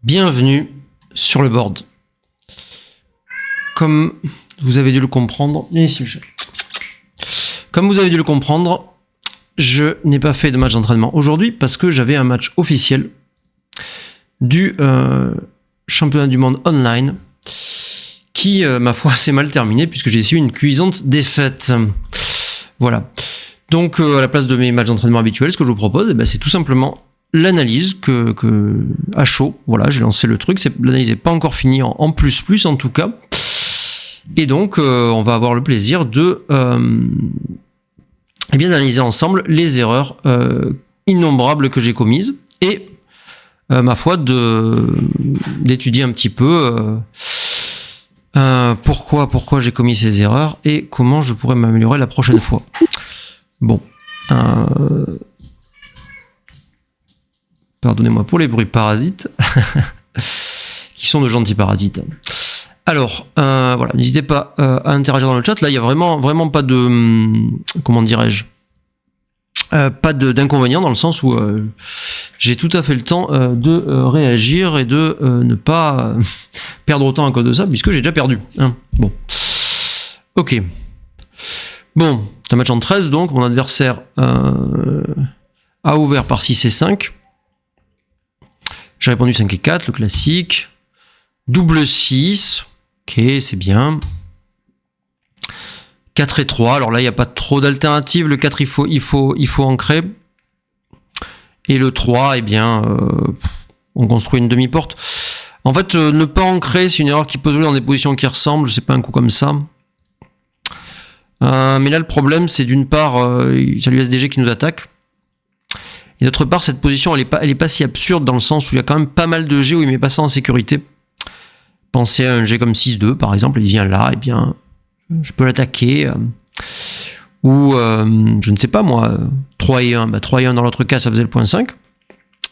Bienvenue sur le board. Comme vous avez dû le comprendre, je n'ai pas fait de match d'entraînement aujourd'hui parce que j'avais un match officiel du championnat du monde online qui, ma foi, s'est mal terminé puisque j'ai essuyé une cuisante défaite. Voilà. Donc, à la place de mes matchs d'entraînement habituels, ce que je vous propose, c'est tout simplement l'analyse que à chaud. Voilà, j'ai lancé le truc. L'analyse n'est pas encore finie en plus en tout cas. Et donc, on va avoir le plaisir de d'analyser ensemble les erreurs innombrables que j'ai commises et, ma foi, d'étudier un petit peu pourquoi j'ai commis ces erreurs et comment je pourrais m'améliorer la prochaine fois. Bon. Pardonnez-moi pour les bruits parasites, qui sont de gentils parasites. Alors, voilà, n'hésitez pas à interagir dans le chat. Là, il y a vraiment pas de, comment dirais-je, pas d'inconvénient dans le sens où j'ai tout à fait le temps de réagir et de ne pas perdre autant à cause de ça, puisque j'ai déjà perdu. Hein. Bon, ok. Bon, c'est un match en 13, donc mon adversaire a ouvert par 6 et 5. J'ai répondu 5 et 4, le classique. Double 6, ok, c'est bien. 4 et 3, alors là, il n'y a pas trop d'alternatives. Le 4, il faut ancrer. Et le 3, on construit une demi-porte. En fait, ne pas ancrer, c'est une erreur qui peut jouer dans des positions qui ressemblent. Je sais pas, un coup comme ça. Mais là, le problème, c'est d'une part, c'est l'USDG qui nous attaque. Et d'autre part, cette position, elle est pas si absurde dans le sens où il y a quand même pas mal de G où il met pas ça en sécurité. Pensez à un G comme 6-2, par exemple, il vient là, je peux l'attaquer. Ou, je ne sais pas moi, 3 et 1. 3 et 1 dans l'autre cas, ça faisait le point 5.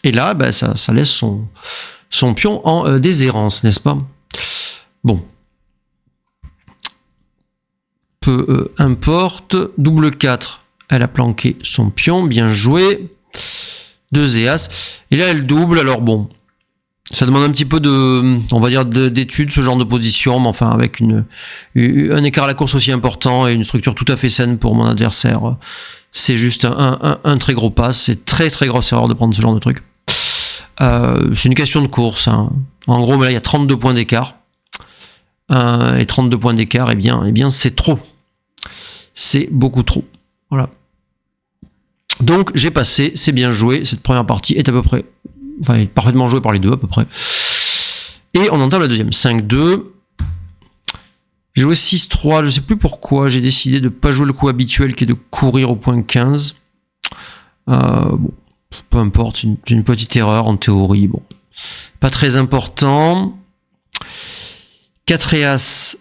Et là, ça laisse son pion en déshérence, n'est-ce pas? Bon. Peu importe. Double 4, elle a planqué son pion, bien joué. 2 et As. Et là, elle double. Alors bon, ça demande un petit peu d'études, ce genre de position, mais enfin, avec un écart à la course aussi important et une structure tout à fait saine pour mon adversaire. C'est juste un très gros pass. C'est très très grosse erreur de prendre ce genre de truc. C'est une question de course. Hein. En gros, là, il y a 32 points d'écart. Et 32 points d'écart, c'est trop. C'est beaucoup trop. Voilà. Donc j'ai passé, c'est bien joué, cette première partie est à peu près, est parfaitement jouée par les deux à peu près. Et on entame la deuxième, 5-2. J'ai joué 6-3, je sais plus pourquoi, j'ai décidé de pas jouer le coup habituel qui est de courir au point 15. Bon, peu importe, c'est une petite erreur en théorie, bon. Pas très important. 4 et As,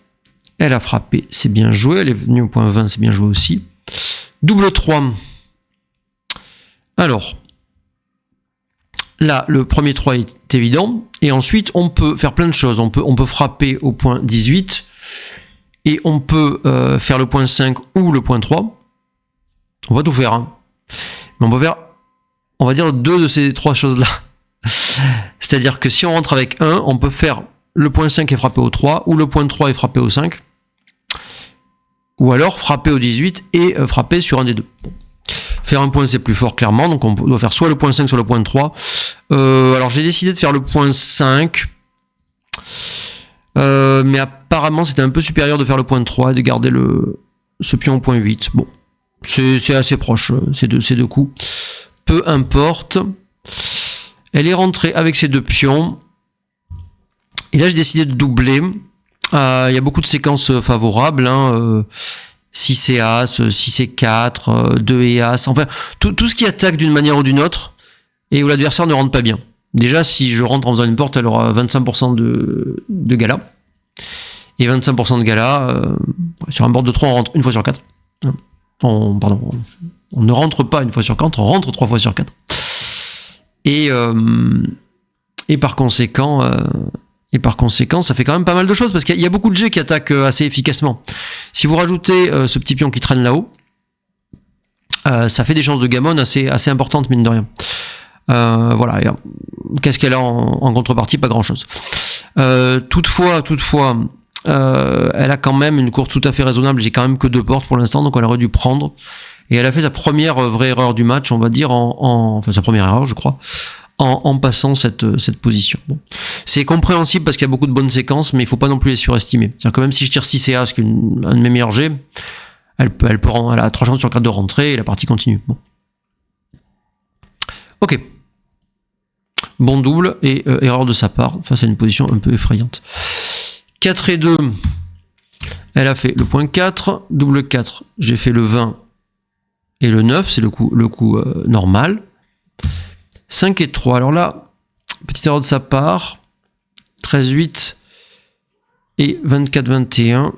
elle a frappé, c'est bien joué, elle est venue au point 20, c'est bien joué aussi. Double 3. Alors, là, le premier 3 est évident, et ensuite, on peut faire plein de choses. On peut frapper au point 18, et on peut faire le point 5 ou le point 3. On va tout faire, hein. Mais on va faire, on va dire, 2 de ces 3 choses-là. C'est-à-dire que si on rentre avec 1, on peut faire le point 5 et frapper au 3, ou le point 3 et frapper au 5, ou alors frapper au 18 et frapper sur un des deux. Bon. Faire un point, c'est plus fort, clairement. Donc, on doit faire soit le point 5, soit le point 3. Alors, j'ai décidé de faire le point 5. Mais apparemment, c'était un peu supérieur de faire le point 3 et de garder ce pion au point 8. Bon, c'est assez proche, ces deux coups. Peu importe. Elle est rentrée avec ses deux pions. Et là, j'ai décidé de doubler. Il y a beaucoup de séquences favorables, hein. 6 et As, 6 et 4, 2 et As, enfin, tout ce qui attaque d'une manière ou d'une autre, et où l'adversaire ne rentre pas bien. Déjà, si je rentre en faisant une porte, elle aura 25% de gala. Et 25% de gala, sur un board de 3, on rentre une fois sur 4. On ne rentre pas une fois sur 4, on rentre 3 fois sur 4. Et par conséquent, ça fait quand même pas mal de choses, parce qu'il y a beaucoup de G qui attaquent assez efficacement. Si vous rajoutez ce petit pion qui traîne là-haut, ça fait des chances de gammon assez importantes, mine de rien. Voilà. Qu'est-ce qu'elle a en contrepartie? Pas grand-chose. Toutefois, elle a quand même une course tout à fait raisonnable. J'ai quand même que 2 portes pour l'instant, donc elle aurait dû prendre. Et elle a fait sa première vraie erreur du match, on va dire, enfin sa première erreur, je crois, en passant cette position. Bon. C'est compréhensible parce qu'il y a beaucoup de bonnes séquences, mais il faut pas non plus les surestimer. C'est-à-dire que même si je tire 6 et As, qui est un de mes meilleurs jets, elle a 3 chances sur 4 de rentrer et la partie continue. Bon. Ok. Bon double et erreur de sa part face à une position un peu effrayante. 4 et 2, elle a fait le point 4, double 4, j'ai fait le 20 et le 9, c'est le coup normal. 5 et 3, alors là, petite erreur de sa part, 13-8 et 24-21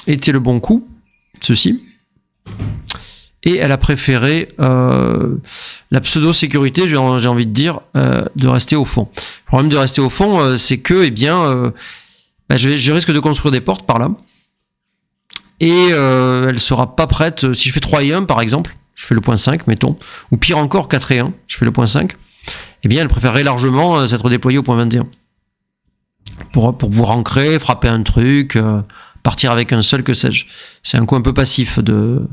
était le bon coup, ceci. Et elle a préféré la pseudo-sécurité, j'ai envie de dire, de rester au fond. Le problème de rester au fond, c'est que, je risque de construire des portes par là. Et elle sera pas prête. Si je fais 3 et 1, par exemple, je fais le point 5, mettons, ou pire encore, 4 et 1, je fais le point 5, eh bien, elle préférerait largement s'être déployée au point 21. Pour pouvoir ancrer, frapper un truc, partir avec un seul, que sais-je. C'est un coup un peu passif de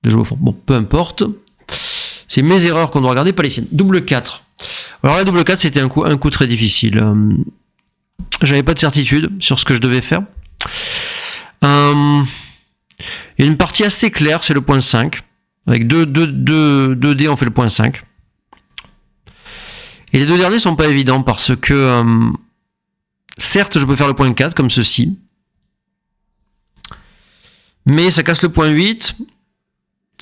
jouer au fond. Bon, peu importe. C'est mes erreurs qu'on doit regarder, pas les siennes. Double 4. Alors la double 4, c'était un coup très difficile. J'avais pas de certitude sur ce que je devais faire. Il y a une partie assez claire, c'est le point 5. Avec 2 dés, on fait le point 5. Et les 2 derniers sont pas évidents parce que certes, je peux faire le point 4 comme ceci. Mais ça casse le point 8.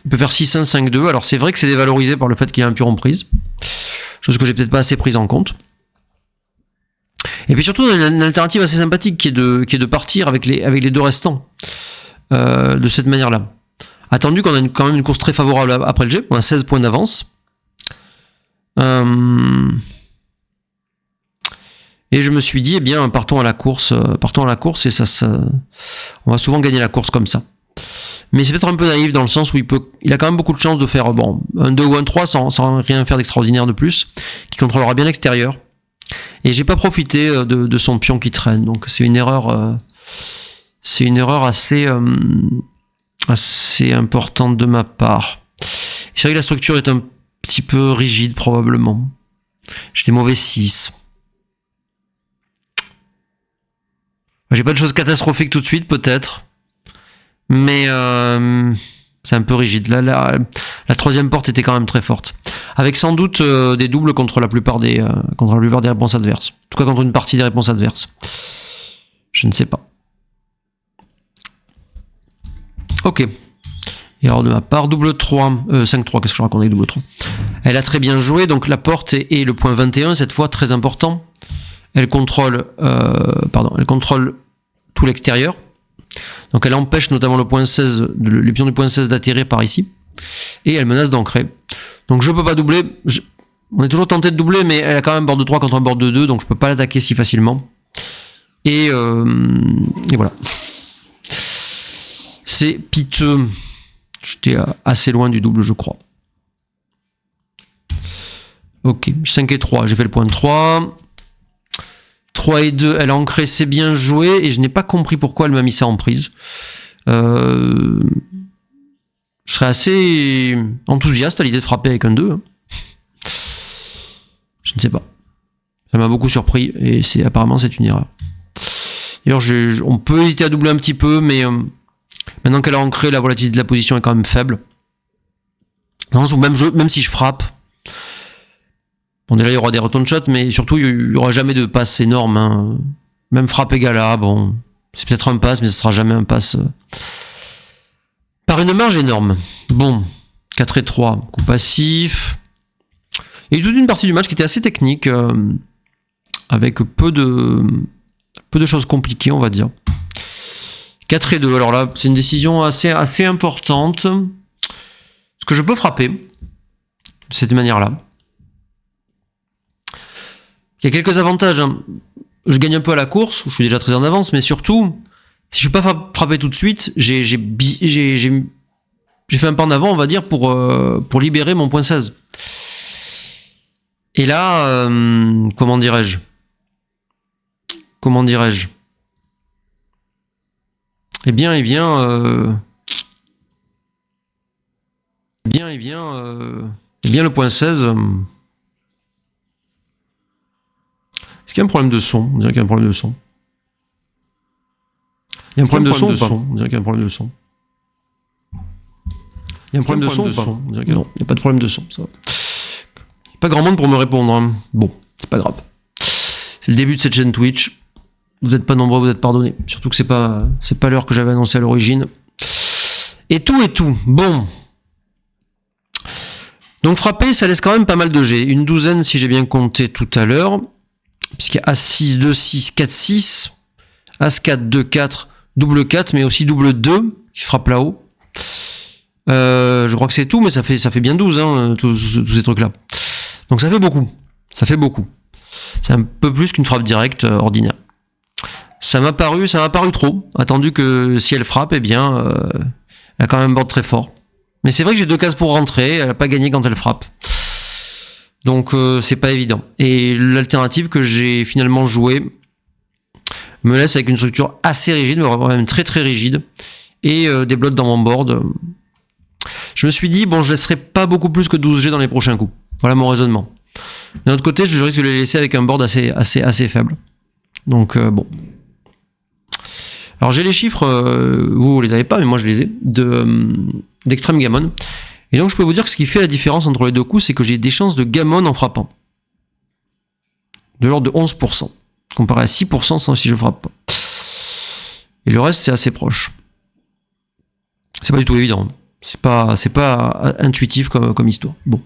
Il peut faire 6-1, 5-2. Alors c'est vrai que c'est dévalorisé par le fait qu'il y a un pion en prise. Chose que j'ai peut-être pas assez prise en compte. Et puis surtout, il y a une alternative assez sympathique qui est de partir avec les 2 restants. De cette manière-là. Attendu qu'on a quand même une course très favorable après le jet. On a 16 points d'avance. Et je me suis dit, partons à la course et on va souvent gagner la course comme ça. Mais c'est peut-être un peu naïf dans le sens où il a quand même beaucoup de chances de faire un 2 ou un 3 sans rien faire d'extraordinaire de plus, qui contrôlera bien l'extérieur. Et j'ai pas profité de son pion qui traîne, donc c'est une erreur assez importante de ma part. C'est vrai que la structure est un petit peu rigide probablement. J'ai des mauvais 6. J'ai pas de choses catastrophiques tout de suite peut-être. Mais c'est un peu rigide. Là, la troisième porte était quand même très forte. Avec sans doute des doubles contre la plupart des réponses adverses. En tout cas contre une partie des réponses adverses. Je ne sais pas. Ok. Erreur de ma part. Double 3. 5-3. Qu'est-ce que je raconte avec double 3 ? Elle a très bien joué. Donc la porte est le point 21. Cette fois, très important. Elle contrôle tout l'extérieur. Donc elle empêche notamment le point 16, les pions du point 16 d'atterrir par ici. Et elle menace d'ancrer. Donc je peux pas doubler. On est toujours tenté de doubler, mais elle a quand même un bord de 3 contre un bord de 2, donc je peux pas l'attaquer si facilement. Et voilà. C'est piteux. J'étais assez loin du double, je crois. Ok, 5 et 3, j'ai fait le point 3. 3 et 2, elle a ancré, c'est bien joué, et je n'ai pas compris pourquoi elle m'a mis ça en prise. Je serais assez enthousiaste à l'idée de frapper avec un 2. Hein. Je ne sais pas. Ça m'a beaucoup surpris, et apparemment c'est une erreur. D'ailleurs, on peut hésiter à doubler un petit peu, mais maintenant qu'elle a ancré, la volatilité de la position est quand même faible. Dans le sens où même si je frappe, bon, déjà, il y aura des return shots, mais surtout, il n'y aura jamais de passe énorme. Hein. Même frappe égale à, bon, c'est peut-être un pass, mais ce sera jamais un pass par une marge énorme. Bon, 4 et 3, coup passif. Il y a eu toute une partie du match qui était assez technique, avec peu de choses compliquées, on va dire. 4 et 2, alors là, c'est une décision assez importante. Est-ce que je peux frapper de cette manière-là? Il y a quelques avantages. Hein. Je gagne un peu à la course, où je suis déjà très en avance, mais surtout, si je ne peux pas frapper tout de suite, j'ai fait un pas en avant, on va dire, pour libérer mon point 16. Et là, comment dirais-je Eh bien, le point 16. Est-ce qu'il y a un problème de son? On dirait qu'il y a un problème de son. Il y a un problème de son ou pas? On dirait qu'il y a un problème de son. Il y a un problème de son ou pas? Non, il n'y a pas de problème de son. Ça va. Pas grand monde pour me répondre. Hein. Bon, c'est pas grave. C'est le début de cette chaîne Twitch. Vous n'êtes pas nombreux, vous êtes pardonnés. Surtout que c'est pas l'heure que j'avais annoncé à l'origine. Et tout. Bon. Donc frapper, ça laisse quand même pas mal de G. Une douzaine si j'ai bien compté tout à l'heure. Puisqu'il y a As6, 2-6, 4-6, As4, 2-4, double 4, mais aussi double 2 qui frappe là-haut. Je crois que c'est tout, mais ça fait bien 12, hein, tous ces trucs-là. Donc ça fait beaucoup. C'est un peu plus qu'une frappe directe ordinaire. Ça m'a paru trop, attendu que si elle frappe, eh bien, elle a quand même un board très fort. Mais c'est vrai que j'ai 2 cases pour rentrer, elle n'a pas gagné quand elle frappe. Donc c'est pas évident. Et l'alternative que j'ai finalement jouée me laisse avec une structure assez rigide, même très très rigide, et des blocs dans mon board. Je me suis dit, bon, je laisserai pas beaucoup plus que 12G dans les prochains coups. Voilà mon raisonnement. D'un autre côté, je risque de les laisser avec un board assez faible. Donc bon. Alors j'ai les chiffres, vous les avez pas, mais moi je les ai, d'Extreme Gammon. Et donc je peux vous dire que ce qui fait la différence entre les deux coups, c'est que j'ai des chances de gammon en frappant. De l'ordre de 11%. Comparé à 6% si je frappe pas. Et le reste, c'est assez proche. C'est pas du tout évident. C'est pas intuitif comme histoire. Bon.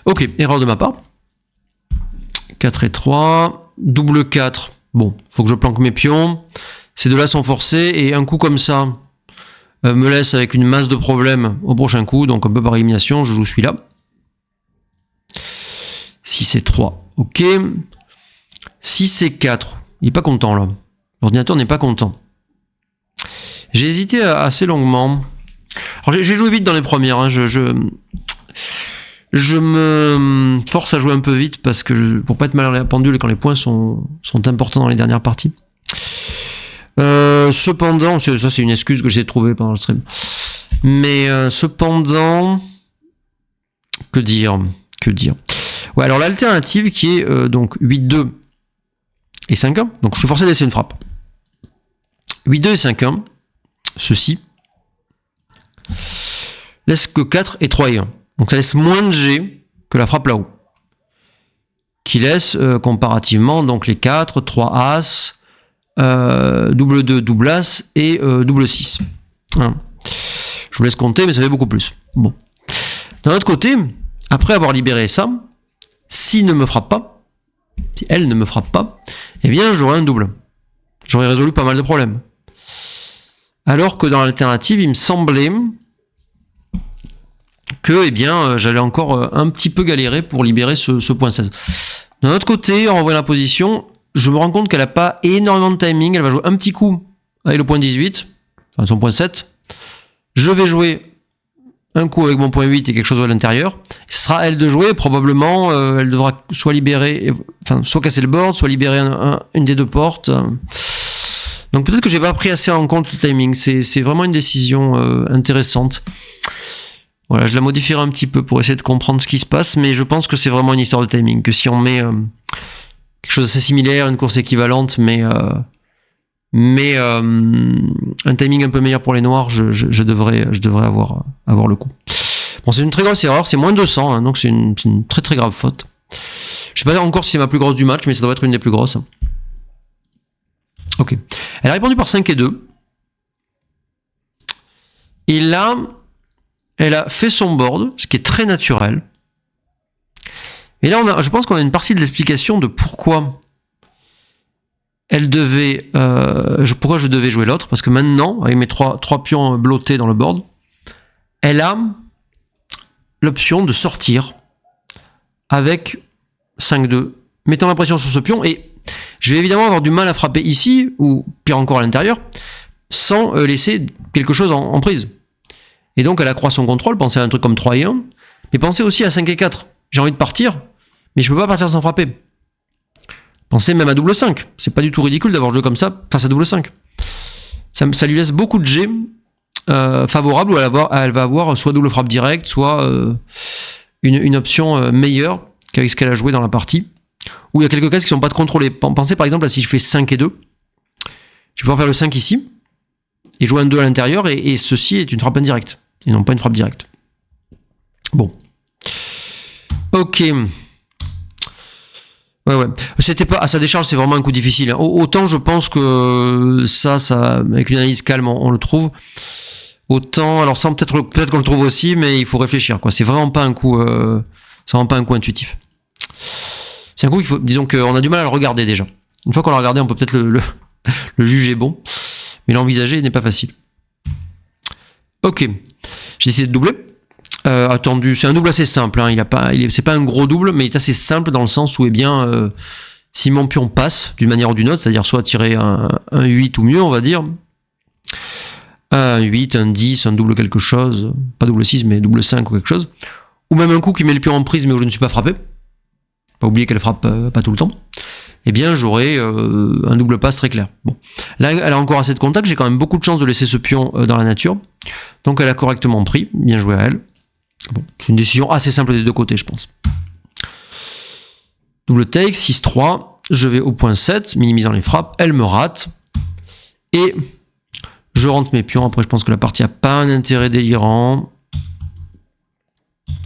Ok, erreur de ma part. 4 et 3. Double 4. Bon, faut que je planque mes pions. Ces deux-là sont forcés. Et un coup comme ça me laisse avec une masse de problèmes au prochain coup. Donc un peu par élimination, je joue celui-là. 6 et 3. Ok. 6 et 4. Il n'est pas content là. L'ordinateur n'est pas content. J'ai hésité assez longuement. Alors j'ai joué vite dans les premières. Hein. Je me force à jouer un peu vite parce que pour pas être mal à la pendule quand les points sont importants dans les dernières parties. Cependant, ça c'est une excuse que j'ai trouvée pendant le stream. Mais cependant, que dire? Ouais, alors l'alternative qui est donc 8-2 et 5-1. Donc je suis forcé de laisser une frappe. 8-2 et 5-1. Ceci laisse que 4 et 3 et 1. Donc ça laisse moins de G que la frappe là-haut. Qui laisse comparativement donc les 4, 3 As, double 2, double As et double 6. Hein. Je vous laisse compter, mais ça fait beaucoup plus. Bon. D'un autre côté, après avoir libéré ça, si elle ne me frappe pas, eh bien j'aurai un double. J'aurais résolu pas mal de problèmes. Alors que dans l'alternative, il me semblait que eh bien, j'allais encore un petit peu galérer pour libérer ce point 16. D'un autre côté, en revoyant la position, je me rends compte qu'elle n'a pas énormément de timing. Elle va jouer un petit coup avec le point 18, enfin son point 7. Je vais jouer un coup avec mon point 8 et quelque chose à l'intérieur. Ce sera à elle de jouer. Probablement, elle devra soit libérer, enfin, soit casser le board, soit libérer une des deux portes. Donc peut-être que j'ai pas pris assez en compte le timing. C'est vraiment une décision intéressante. Voilà, je la modifierai un petit peu pour essayer de comprendre ce qui se passe, mais je pense que c'est vraiment une histoire de timing. Que si on met quelque chose d'assez similaire, une course équivalente, mais un timing un peu meilleur pour les noirs, je devrais avoir le coup. Bon, c'est une très grosse erreur, c'est moins de 200, hein, donc c'est une très très grave faute. Je sais pas encore si c'est ma plus grosse du match, mais ça doit être une des plus grosses. Ok. Elle a répondu par 5 et 2. Et là, elle a fait son board, ce qui est très naturel. Et là, je pense qu'on a une partie de l'explication de pourquoi elle devait, pourquoi je devais jouer l'autre, parce que maintenant, avec mes trois pions blottés dans le board, elle a l'option de sortir avec 5-2, mettant la pression sur ce pion, et je vais évidemment avoir du mal à frapper ici, ou pire encore à l'intérieur, sans laisser quelque chose en prise. Et donc elle accroît son contrôle, pensez à un truc comme 3 et 1, mais pensez aussi à 5 et 4. J'ai envie de partir, mais je peux pas partir sans frapper. Pensez même à double 5. C'est pas du tout ridicule d'avoir joué comme ça face à double 5. Ça lui laisse beaucoup de G favorables où elle va avoir soit double frappe directe, soit une option meilleure qu'avec ce qu'elle a joué dans la partie. Où il y a quelques cases qui sont pas contrôlées. Pensez par exemple à si je fais 5 et 2. Je vais pouvoir faire le 5 ici et jouer un 2 à l'intérieur et ceci est une frappe indirecte et non pas une frappe directe. Bon. Ok. Ouais. C'était pas à sa décharge, c'est vraiment un coup difficile. Autant je pense que ça avec une analyse calme, on le trouve. Autant, alors ça peut-être qu'on le trouve aussi, mais il faut réfléchir, quoi. C'est vraiment pas un coup intuitif. C'est un coup qu'il faut, disons qu'on a du mal à le regarder déjà. Une fois qu'on l'a regardé, on peut peut-être le juger bon, mais l'envisager n'est pas facile. Ok, j'ai décidé de doubler. Attendu, c'est un double assez simple. Hein. C'est pas un gros double, mais il est assez simple dans le sens où, si mon pion passe d'une manière ou d'une autre, c'est-à-dire soit tirer un 8 ou mieux, on va dire, un 8, un 10, un double quelque chose, pas double 6, mais double 5 ou quelque chose, ou même un coup qui met le pion en prise, mais où je ne suis pas frappé, pas oublier qu'elle frappe pas tout le temps, eh bien j'aurai un double passe très clair. Bon. Là, elle a encore assez de contact, j'ai quand même beaucoup de chance de laisser ce pion dans la nature, donc elle a correctement pris, bien joué à elle. Bon, c'est une décision assez simple des deux côtés, je pense. Double take, 6-3, je vais au point 7, minimisant les frappes, elle me rate, et je rentre mes pions. Après, je pense que la partie n'a pas un intérêt délirant.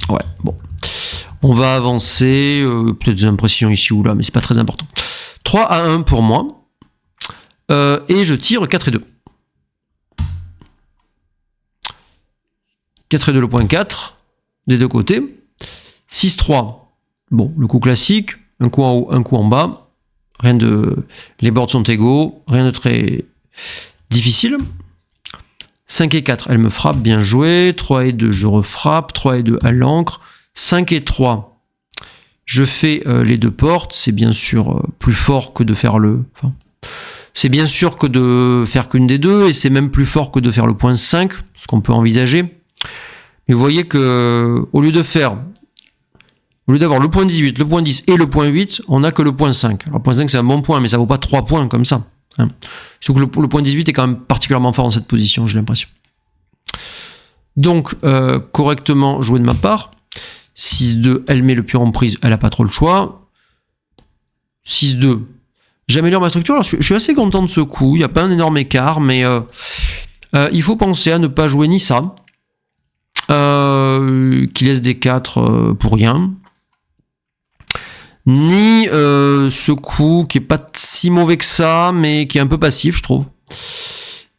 Ouais, bon. On va avancer, peut-être des impressions ici ou là, mais c'est pas très important. 3-1 pour moi, et je tire 4 et 2. 4 et 2 le point 4, des deux côtés. 6-3, bon, le coup classique, un coup en haut, un coup en bas. Les boards sont égaux, rien de très difficile. 5 et 4, elle me frappe, bien joué. 3 et 2, je refrappe. 3 et 2 à l'encre. 5 et 3, je fais les deux portes. C'est bien sûr plus fort que de faire c'est bien sûr que de faire qu'une des deux, et c'est même plus fort que de faire le point 5, ce qu'on peut envisager. Mais vous voyez que au lieu d'avoir le point 18, le point 10 et le point 8, on n'a que le point 5. Alors le point 5 c'est un bon point, mais ça vaut pas 3 points comme ça. Hein. Surtout que le point 18 est quand même particulièrement fort dans cette position, j'ai l'impression. Donc, correctement joué de ma part. 6-2, elle met le pion en prise, elle n'a pas trop le choix. 6-2, j'améliore ma structure. Alors, je suis assez content de ce coup, il n'y a pas un énorme écart, mais il faut penser à ne pas jouer ni ça, qui laisse des 4 pour rien, ni ce coup qui est pas si mauvais que ça, mais qui est un peu passif, je trouve.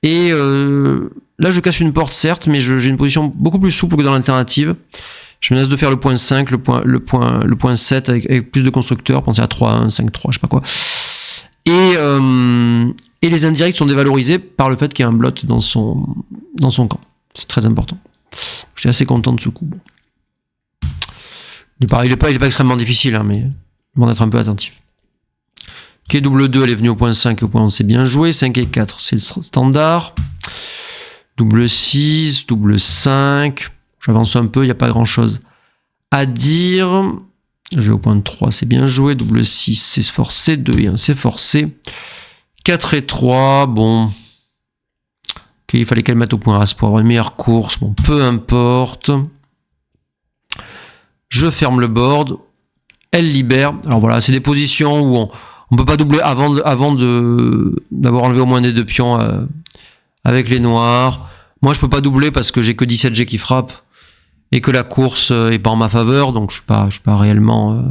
Et là, je casse une porte, certes, mais j'ai une position beaucoup plus souple que dans l'alternative. Je menace de faire le point 5, le point 7 avec plus de constructeurs. Pensez à 3-1, 5-3, je sais pas quoi. Et les indirects sont dévalorisés par le fait qu'il y a un blot dans son camp. C'est très important. J'étais assez content de ce coup. Bon. Il est pas extrêmement difficile, hein, mais bon d'être un peu attentif. Ok, double 2, elle est venue au point 5, au point 11, c'est bien joué. 5 et 4, c'est le standard. Double 6, double 5. J'avance un peu, il n'y a pas grand chose à dire. Je vais au point 3, c'est bien joué. Double 6, c'est forcé. 2 et 1, c'est forcé. 4 et 3, bon. Ok, il fallait qu'elle mette au point As pour avoir une meilleure course. Bon, peu importe. Je ferme le board. Elle libère. Alors voilà, c'est des positions où on ne peut pas doubler avant d'avoir enlevé au moins des deux pions avec les noirs. Moi, je peux pas doubler parce que j'ai que 17G qui frappe et que la course est pas en ma faveur, donc je suis pas réellement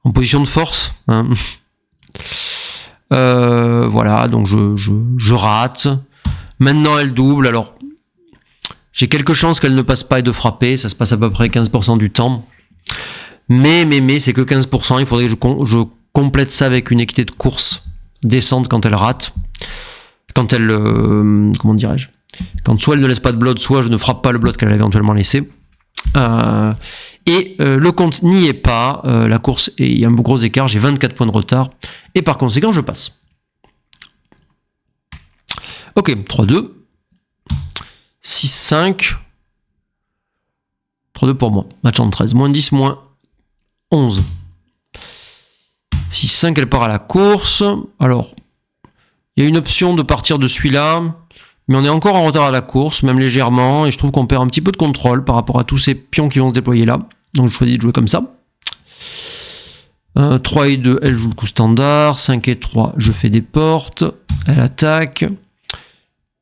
en position de force. Hein. Voilà, donc je rate. Maintenant, elle double. Alors, j'ai quelques chances qu'elle ne passe pas et de frapper. Ça se passe à peu près 15% du temps. Mais c'est que 15%. Il faudrait que je complète ça avec une équité de course descente quand elle rate. Quand elle... comment dirais-je ? Quand soit elle ne laisse pas de blood, soit je ne frappe pas le blood qu'elle a éventuellement laissé. Le compte n'y est pas. La course, il y a un gros écart. J'ai 24 points de retard. Et par conséquent, je passe. Ok, 3-2. 6-5. 3-2 pour moi. Match en 13. Moins 10, moins 11. 6-5, elle part à la course. Alors, il y a une option de partir de celui-là, mais on est encore en retard à la course, même légèrement, et je trouve qu'on perd un petit peu de contrôle par rapport à tous ces pions qui vont se déployer là. Donc je choisis de jouer comme ça. 3 et 2, elle joue le coup standard. 5 et 3, je fais des portes. Elle attaque.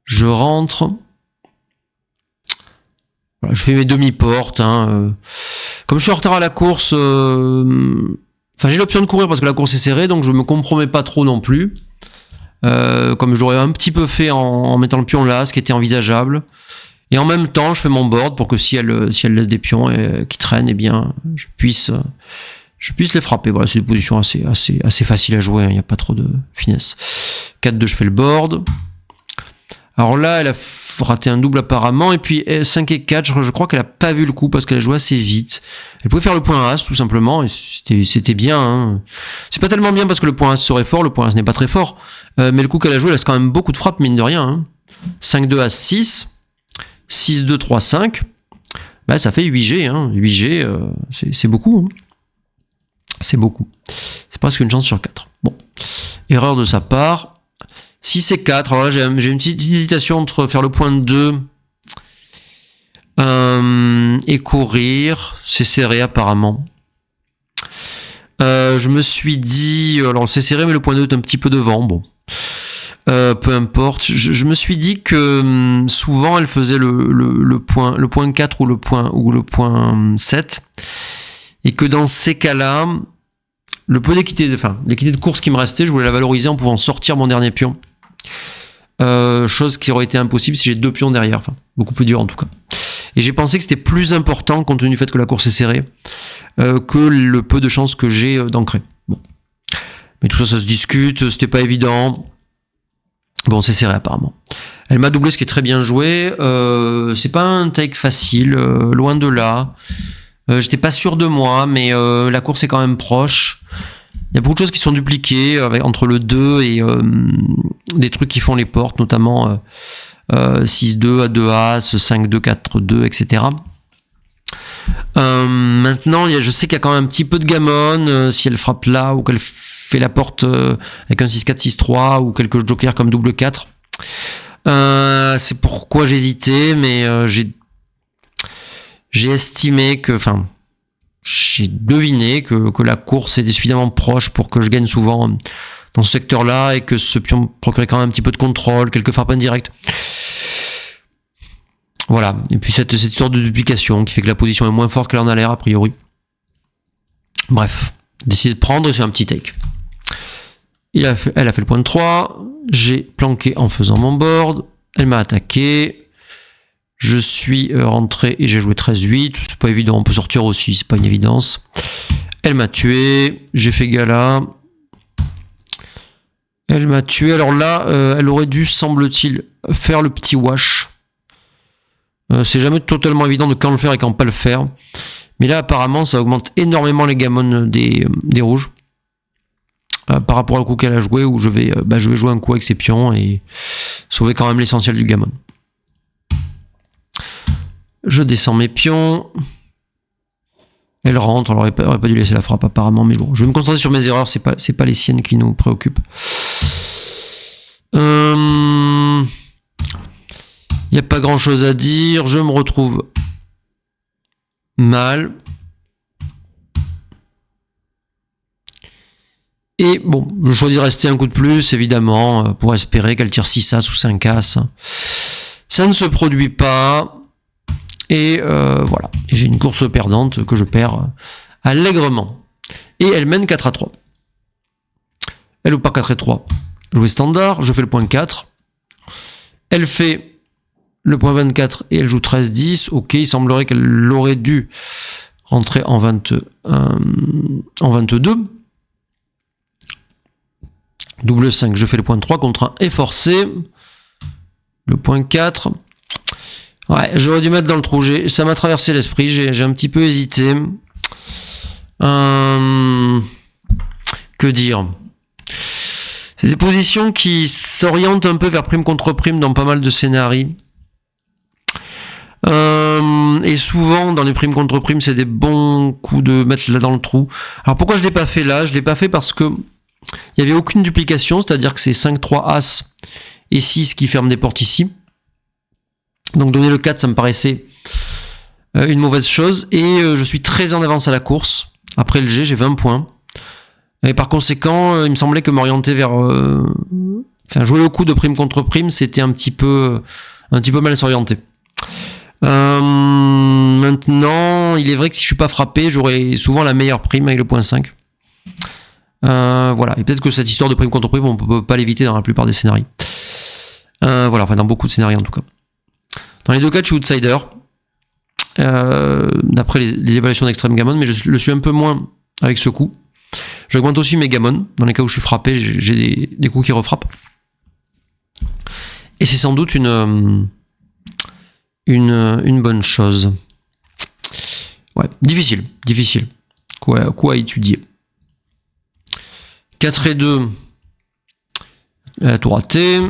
Je rentre. Voilà, je fais mes demi-portes. Comme je suis en retard à la course, j'ai l'option de courir parce que la course est serrée, donc je me compromets pas trop non plus. Comme je l'aurais un petit peu fait en mettant le pion là, ce qui était envisageable. Et en même temps, je fais mon board pour que si elle laisse des pions qui traînent, eh bien, je puisse les frapper. Voilà, c'est des positions assez faciles à jouer, il n'y a pas trop de finesse. 4-2, je fais le board. Alors là, elle a raté un double apparemment, et puis 5 et 4, je crois qu'elle a pas vu le coup parce qu'elle a joué assez vite. Elle pouvait faire le point As tout simplement, et c'était bien. C'est pas tellement bien parce que le point As serait fort, le point As n'est pas très fort, mais le coup qu'elle a joué, elle laisse quand même beaucoup de frappes, mine de rien. 5-2 As 6, 6-2 3-5, bah ça fait 8G. 8G, c'est beaucoup. C'est beaucoup. C'est presque une chance sur 4. Bon, erreur de sa part. 6 et 4, alors là j'ai une petite hésitation entre faire le point de 2 et courir, c'est serré apparemment. Je me suis dit, alors c'est serré mais le point de 2 est un petit peu devant, bon. Peu importe, je me suis dit que souvent elle faisait le point 4 ou le point 7, et que dans ces cas-là, le peu l'équité de course qui me restait, je voulais la valoriser en pouvant sortir mon dernier pion. Chose qui aurait été impossible si j'ai 2 pions derrière, beaucoup plus dur en tout cas. Et j'ai pensé que c'était plus important, compte tenu du fait que la course est serrée, que le peu de chances que j'ai d'ancrer. Bon. Mais tout ça se discute, c'était pas évident. Bon, c'est serré apparemment. Elle m'a doublé, ce qui est très bien joué. C'est pas un take facile, loin de là. J'étais pas sûr de moi, mais la course est quand même proche. Il y a beaucoup de choses qui sont dupliquées entre le 2 et des trucs qui font les portes, notamment 6-2 à 2 As, 5-2, 4-2, etc. Maintenant, je sais qu'il y a quand même un petit peu de gammon si elle frappe là ou qu'elle fait la porte avec un 6-4, 6-3 ou quelques jokers comme double 4. C'est pourquoi j'hésitais, mais j'ai estimé que, j'ai deviné que la course était suffisamment proche pour que je gagne souvent dans ce secteur-là et que ce pion procurait quand même un petit peu de contrôle, quelques frappes indirectes. Voilà. Et puis cette sorte de duplication qui fait que la position est moins forte qu'elle en a l'air, a priori. Bref. Décidé de prendre et c'est un petit take. Elle a fait le point de 3. J'ai planqué en faisant mon board. Elle m'a attaqué. Je suis rentré et j'ai joué 13-8. C'est pas évident, on peut sortir aussi, c'est pas une évidence. Elle m'a tué. J'ai fait gala. Elle m'a tué. Alors là, elle aurait dû, semble-t-il, faire le petit wash. C'est jamais totalement évident de quand le faire et quand pas le faire. Mais là, apparemment, ça augmente énormément les gammons des rouges. Par rapport au coup qu'elle a joué, où je vais jouer un coup avec ses pions et sauver quand même l'essentiel du gammon. Je descends mes pions. Elle rentre, elle aurait pas dû laisser la frappe apparemment, mais bon, je vais me concentrer sur mes erreurs, c'est pas les siennes qui nous préoccupent. Il n'y a pas grand chose à dire, je me retrouve mal. Et bon, je choisis de rester un coup de plus, évidemment, pour espérer qu'elle tire 6 As ou 5 As. Ça ne se produit pas. Et voilà, j'ai une course perdante que je perds allègrement. Et elle mène 4-3. Elle ou pas 4-3. Jouer standard, je fais le point 4. Elle fait le point 24 et elle joue 13-10. Ok, il semblerait qu'elle aurait dû rentrer en 22. Double 5, je fais le point 3 contre un et forcé. Le point 4. Ouais, j'aurais dû mettre dans le trou. Ça m'a traversé l'esprit. J'ai un petit peu hésité. Que dire ? C'est des positions qui s'orientent un peu vers prime contre prime dans pas mal de scénarios. Et souvent, dans les primes contre primes, c'est des bons coups de mettre là dans le trou. Alors pourquoi je l'ai pas fait là? Je l'ai pas fait parce que il n'y avait aucune duplication, c'est-à-dire que c'est 5, 3, As et 6 qui ferment des portes ici. Donc donner le 4, ça me paraissait une mauvaise chose. Et je suis très en avance à la course. Après le G, j'ai 20 points. Et par conséquent, il me semblait que m'orienter vers... jouer le coup de prime contre prime, c'était un petit peu mal s'orienter. Maintenant, il est vrai que si je suis pas frappé, j'aurai souvent la meilleure prime avec le point 5. Voilà, et peut-être que cette histoire de prime contre prime, on peut pas l'éviter dans la plupart des scénarios. Voilà, enfin dans beaucoup de scénarios en tout cas. Dans les deux cas, je suis outsider, d'après les évaluations d'Extreme Gammon, mais je le suis un peu moins avec ce coup. J'augmente aussi mes gammons. Dans les cas où je suis frappé, j'ai des coups qui refrappent. Et c'est sans doute une bonne chose. Ouais, difficile. Coup à étudier. 4 et 2. Tout raté.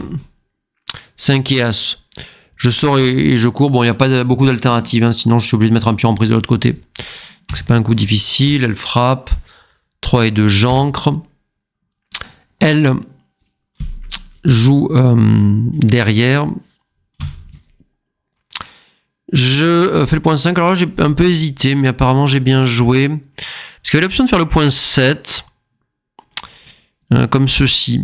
5 et As. Je sors et je cours. Bon, il n'y a pas beaucoup d'alternatives, hein, sinon je suis obligé de mettre un pion en prise de l'autre côté. Donc, c'est pas un coup difficile. Elle frappe. 3 et 2, j'ancre. Elle joue derrière. Je fais le point 5. Alors là, j'ai un peu hésité, mais apparemment, j'ai bien joué. Parce qu'il y avait l'option de faire le point 7. Comme ceci.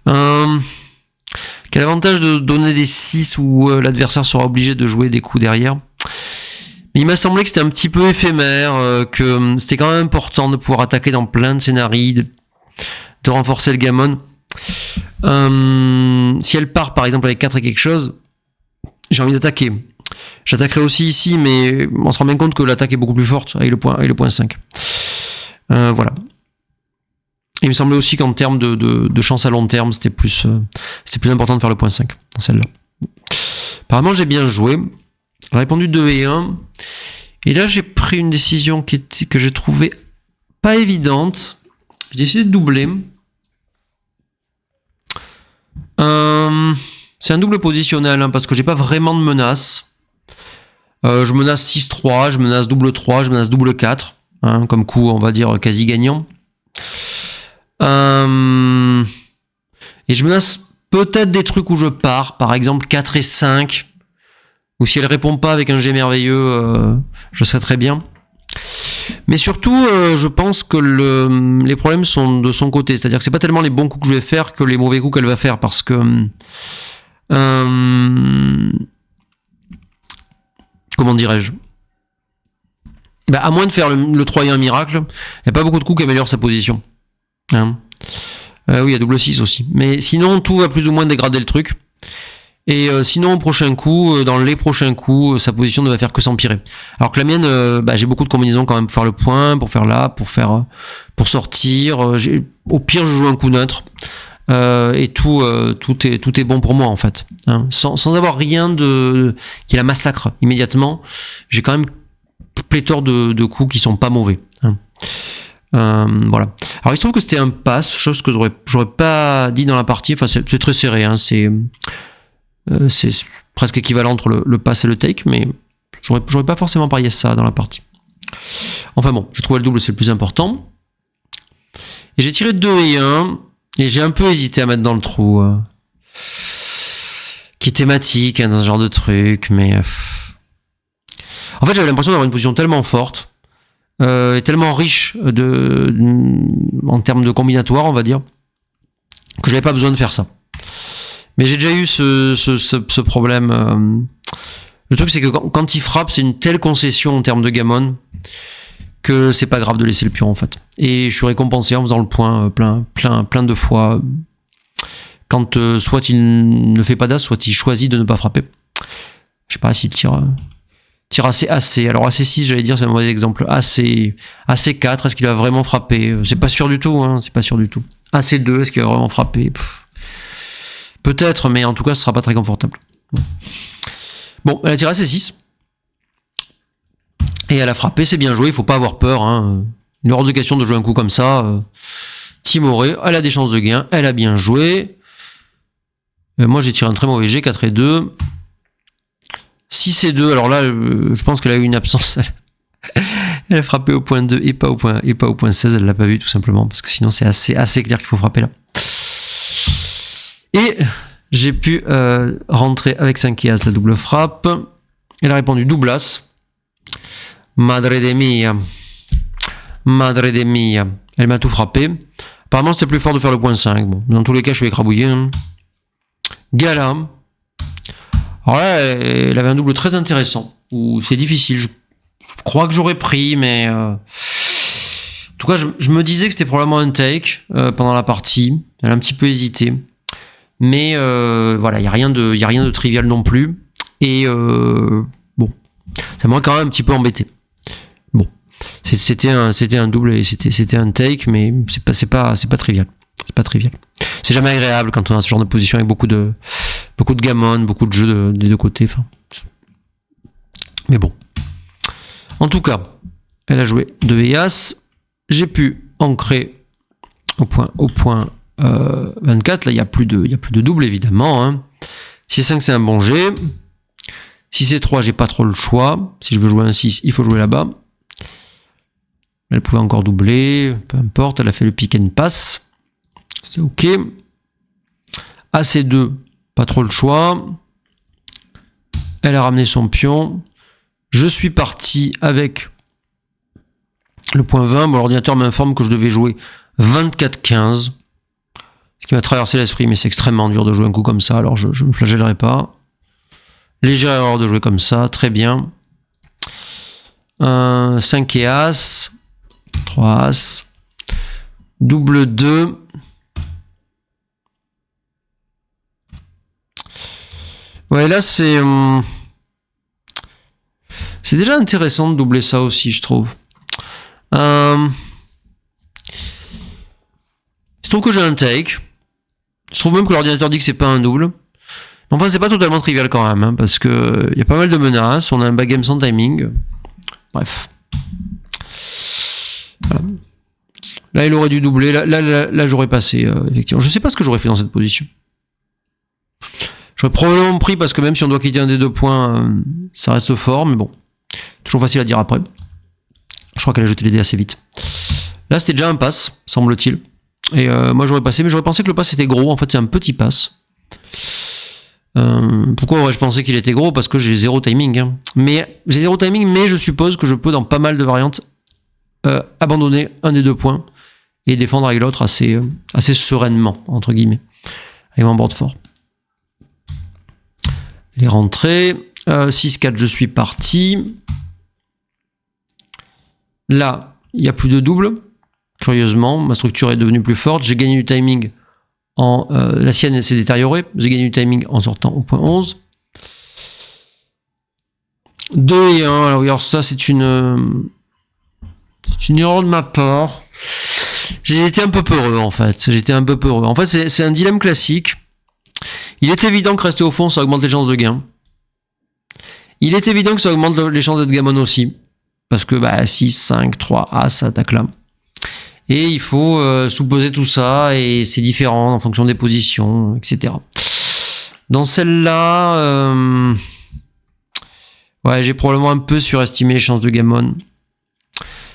Quel avantage de donner des 6 où l'adversaire sera obligé de jouer des coups derrière. Mais il m'a semblé que c'était un petit peu éphémère, que c'était quand même important de pouvoir attaquer dans plein de scénarios, de renforcer le gammon. Si elle part par exemple avec 4 et quelque chose, j'ai envie d'attaquer. J'attaquerai aussi ici, mais on se rend bien compte que l'attaque est beaucoup plus forte avec le point 5. Voilà. Il me semblait aussi qu'en termes de chance à long terme, c'était plus important de faire le point 5 dans celle-là. Apparemment, j'ai bien joué. J'ai répondu 2 et 1. Et là, j'ai pris une décision que j'ai trouvée pas évidente. J'ai décidé de doubler. C'est un double positionnel, hein, parce que j'ai pas vraiment de menace. Je menace 6-3, je menace double 3, je menace double 4. Hein, comme coup, on va dire, quasi gagnant. Et je menace peut-être des trucs où je pars. Par exemple, 4 et 5. Ou si elle répond pas avec un G merveilleux, je serais très bien. Mais surtout, je pense que les problèmes sont de son côté. C'est-à-dire que c'est pas tellement les bons coups que je vais faire que les mauvais coups qu'elle va faire. Parce que... comment dirais-je, à moins de faire le Troyen miracle, il n'y a pas beaucoup de coups qui améliorent sa position. Hein, oui, il y a double 6 aussi. Mais sinon, tout va plus ou moins dégrader le truc. Et sinon, au prochain coup, dans les prochains coups, sa position ne va faire que s'empirer. Alors que la mienne, j'ai beaucoup de combinaisons quand même pour faire le point, pour faire là, pour sortir. Au pire, je joue un coup neutre. Et tout est bon pour moi en fait. Hein. Sans avoir rien qui la massacre immédiatement, j'ai quand même pléthore de coups qui sont pas mauvais. Hein. Voilà. Alors il se trouve que c'était un pass, chose que j'aurais pas dit dans la partie. Enfin, c'est très serré. Hein. C'est presque équivalent entre le pass et le take, mais j'aurais pas forcément parié ça dans la partie. Enfin bon, je trouvais le double c'est le plus important. Et j'ai tiré 2 et 1, et j'ai un peu hésité à mettre dans le trou. Qui est thématique, hein, dans ce genre de truc, mais... En fait, j'avais l'impression d'avoir une position tellement forte, et tellement riche en termes de combinatoire, on va dire, que j'avais pas besoin de faire ça. Mais j'ai déjà eu ce problème. Le truc, c'est que quand il frappe, c'est une telle concession en termes de gammon que c'est pas grave de laisser le pion, en fait. Et je suis récompensé en faisant le point plein de fois. Quand soit il ne fait pas d'as, soit il choisit de ne pas frapper. Je sais pas s'il tire assez. Alors AC6, j'allais dire, c'est un mauvais exemple. AC4, est-ce qu'il va vraiment frapper? C'est pas sûr du tout, hein, c'est pas sûr du tout. AC2, est-ce qu'il va vraiment frapper? Peut-être, mais en tout cas, ce sera pas très confortable. Bon, elle a tiré AC6. Et elle a frappé, c'est bien joué, il faut pas avoir peur. Hein. Il est hors de question de jouer un coup comme ça. Timoré, elle a des chances de gain, elle a bien joué. Moi, j'ai tiré un très mauvais G, 4 et 2. 6 et 2, alors là, je pense qu'elle a eu une absence. Elle a frappé au point 2 et pas au point 16, elle l'a pas vu tout simplement, parce que sinon c'est assez clair qu'il faut frapper là. Et j'ai pu rentrer avec 5 et As la double frappe. Elle a répondu double As. Madre de mia. Madre de mia. Elle m'a tout frappé. Apparemment c'était plus fort de faire le point 5. Bon, dans tous les cas je suis écrabouillé. Hein. Gala. Alors là, elle avait un double très intéressant. Où c'est difficile. Je crois que j'aurais pris, mais... En tout cas, je me disais que c'était probablement un take pendant la partie. Elle a un petit peu hésité. Mais voilà, il n'y a rien de trivial non plus. Et bon, ça m'a quand même un petit peu embêté. Bon, c'était un double et c'était un take, mais c'est pas trivial. C'est pas trivial. C'est jamais agréable quand on a ce genre de position avec beaucoup de gammon, beaucoup de jeux des deux côtés. Enfin, mais bon. En tout cas, elle a joué 2 et As. J'ai pu ancrer au point 24. Là, il y a plus de double évidemment. Hein. 6-5, c'est un bon jet. 6 et 3, j'ai pas trop le choix. Si je veux jouer un 6, il faut jouer là-bas. Elle pouvait encore doubler, peu importe. Elle a fait le pick and pass. C'est ok. As et 2, pas trop le choix. Elle a ramené son pion. Je suis parti avec le point 20. Bon, l'ordinateur m'informe que je devais jouer 24-15. Ce qui m'a traversé l'esprit, mais c'est extrêmement dur de jouer un coup comme ça, alors je ne me flagellerai pas. Légère erreur de jouer comme ça, très bien. 5 et As. 3 As. Double 2. Ouais, là c'est déjà intéressant de doubler ça aussi, je trouve. Je trouve que j'ai un take. Je trouve même que l'ordinateur dit que c'est pas un double. Enfin, c'est pas totalement trivial quand même, hein, parce que y a pas mal de menaces. On a un backgame sans timing. Bref. Voilà. Là, il aurait dû doubler. Là j'aurais passé, effectivement. Je sais pas ce que j'aurais fait dans cette position. J'aurais probablement pris, parce que même si on doit quitter un des 2 points, ça reste fort, mais bon. Toujours facile à dire après. Je crois qu'elle a jeté les dés assez vite. Là, c'était déjà un pass, semble-t-il. Et moi, j'aurais passé, mais j'aurais pensé que le pass était gros. En fait, c'est un petit pass. Pourquoi aurais-je pensé qu'il était gros? Parce que j'ai 0 timing. Hein. Mais j'ai 0 timing, mais je suppose que je peux, dans pas mal de variantes, abandonner un des 2 points et défendre avec l'autre assez sereinement, entre guillemets, avec mon board fort. Elle est rentrée. 6-4, je suis parti. Là, il n'y a plus de double. Curieusement, ma structure est devenue plus forte. J'ai gagné du timing la sienne, elle s'est détériorée. J'ai gagné du timing en sortant au point 11. 2 et 1. Alors ça, c'est une erreur de ma part. J'ai été un peu peureux, en fait. En fait, c'est un dilemme classique. Il est évident que rester au fond, ça augmente les chances de gain. Il est évident que ça augmente les chances d'être gammon aussi. Parce que 6, 5, 3, As, ça attaque là. Et il faut sous-poser tout ça, et c'est différent en fonction des positions, etc. Dans celle-là, ouais, j'ai probablement un peu surestimé les chances de gammon.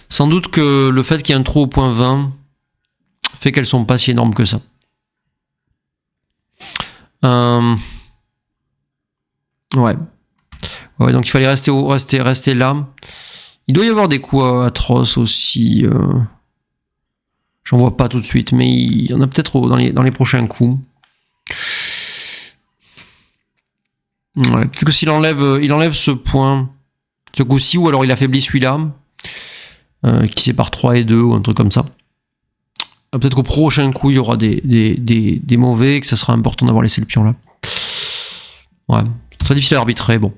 Sans doute que le fait qu'il y ait un trou au point 20 fait qu'elles sont pas si énormes que ça. Ouais. Ouais, donc il fallait rester là. Il doit y avoir des coups atroces aussi. J'en vois pas tout de suite, mais il y en a peut-être dans les prochains coups. Ouais, peut-être que il enlève ce point, ce coup-ci, ou alors il affaiblit celui-là, qui sépare 3 et 2, ou un truc comme ça. Peut-être qu'au prochain coup, il y aura des mauvais, et que ça sera important d'avoir laissé le pion là. Ouais, très difficile à arbitrer, bon.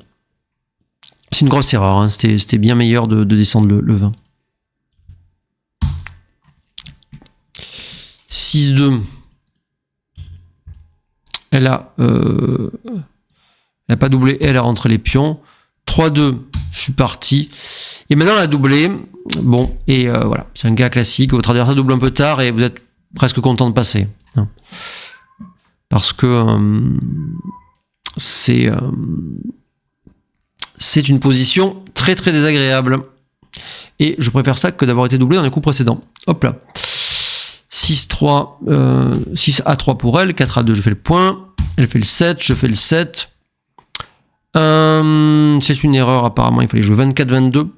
C'est une grosse erreur, hein. C'était bien meilleur de descendre le 20. 6-2. Elle a pas doublé, elle a rentré les pions. 3-2, je suis parti. Et maintenant, elle a doublé. Bon, et voilà, c'est un gars classique. Votre adversaire double un peu tard et vous êtes presque content de passer. Hein. Parce que c'est... c'est une position très très désagréable. Et je préfère ça que d'avoir été doublé dans les coups précédents. Hop là. 6-3, 6 à 3 pour elle, 4 à 2, je fais le point. Elle fait le 7, je fais le 7. C'est une erreur apparemment, il fallait jouer 24-22. Peu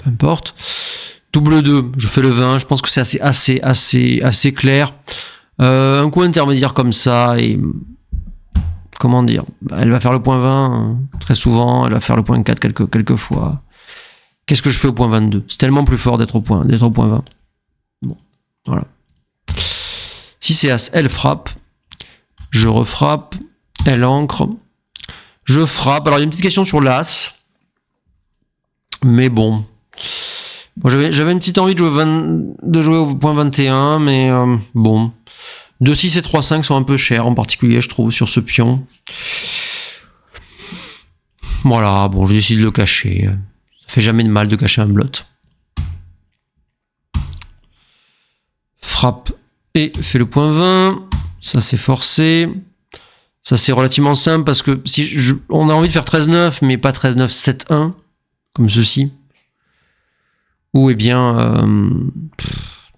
importe. Double 2, je fais le 20, je pense que c'est assez clair. Un coup intermédiaire comme ça, et comment dire, elle va faire le point 20 très souvent, elle va faire le point 4 quelques fois. Qu'est-ce que je fais au point 22? C'est tellement plus fort d'être au point 20. Bon, voilà. Si c'est As, elle frappe. Je refrappe. Elle ancre. Je frappe. Alors, il y a une petite question sur l'As. Mais bon. J'avais une petite envie de jouer au point 21, mais bon. 2-6 et 3-5 sont un peu chers, en particulier, je trouve, sur ce pion. Voilà, bon, j'ai décidé de le cacher. Ça fait jamais de mal de cacher un blot. Frappe et fait le point 20. Ça, c'est forcé. Ça, c'est relativement simple parce que on a envie de faire 13-9, mais pas 13-9, 7-1, comme ceci. Ou, eh bien,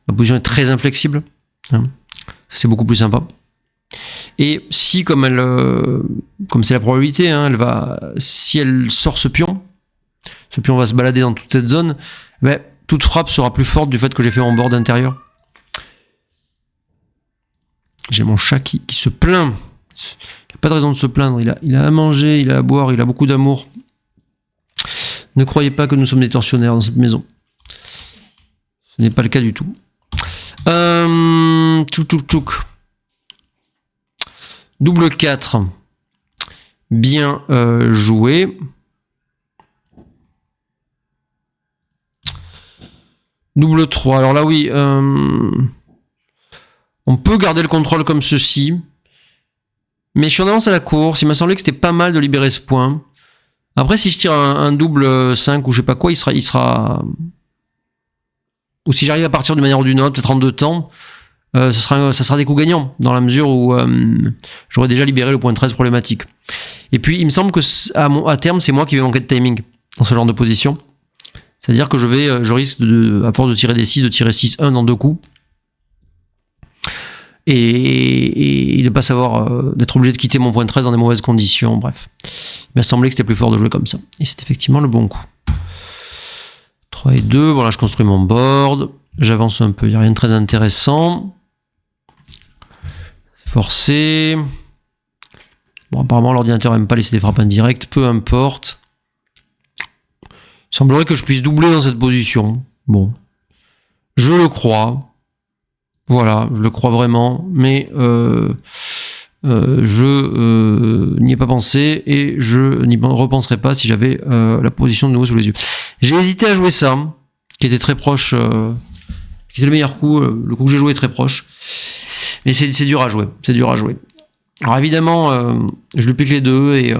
ma position est très inflexible. Hein. Ça, c'est beaucoup plus sympa. Et si, comme c'est la probabilité, hein, si elle sort ce pion va se balader dans toute cette zone, ben, toute frappe sera plus forte du fait que j'ai fait mon board intérieur. J'ai mon chat qui se plaint. Il n'a pas de raison de se plaindre. Il a à manger, il a à boire, il a beaucoup d'amour. Ne croyez pas que nous sommes des tortionnaires dans cette maison. Ce n'est pas le cas du tout. Tchouk. Double 4. Bien joué. Double 3. Alors là, oui. On peut garder le contrôle comme ceci. Mais je suis en avance à la course. Il m'a semblé que c'était pas mal de libérer ce point. Après, si je tire un double 5 ou je sais pas quoi, il sera... Ou si j'arrive à partir d'une manière ou d'une autre, peut-être en 2 temps, ça sera des coups gagnants, dans la mesure où j'aurais déjà libéré le point 13 problématique. Et puis, il me semble que à terme, c'est moi qui vais manquer de timing dans ce genre de position. C'est-à-dire que je risque, à force de tirer des 6, de tirer 6-1 dans 2 coups. Et de ne pas savoir, d'être obligé de quitter mon point 13 dans des mauvaises conditions, bref. Il m'a semblé que c'était plus fort de jouer comme ça. Et c'est effectivement le bon coup. 3 et 2, voilà, je construis mon board. J'avance un peu, il n'y a rien de très intéressant. C'est forcé. Bon, apparemment, l'ordinateur n'aime pas laisser des frappes indirectes, peu importe. Il semblerait que je puisse doubler dans cette position. Bon. Je le crois. Voilà, je le crois vraiment, mais je n'y ai pas pensé et je n'y repenserai pas si j'avais la position de nouveau sous les yeux. J'ai hésité à jouer ça, qui était très proche, qui était le meilleur coup, le coup que j'ai joué est très proche, mais c'est dur à jouer, Alors évidemment, je lui pique les deux et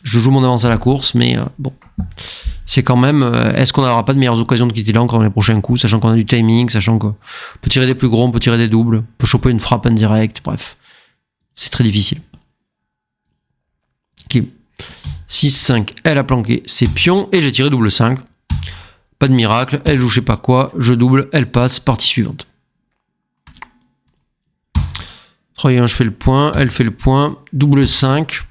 je joue mon avance à la course, mais bon, c'est quand même, est-ce qu'on n'aura pas de meilleures occasions de quitter l'encre dans les prochains coups, sachant qu'on a du timing, sachant qu'on peut tirer des plus gros, on peut tirer des doubles, on peut choper une frappe indirecte, bref. C'est très difficile. Ok. 6-5, elle a planqué ses pions et j'ai tiré double 5. Pas de miracle, elle joue je sais pas quoi, je double, elle passe, partie suivante. 3 et 1, je fais le point, elle fait le point, double 5.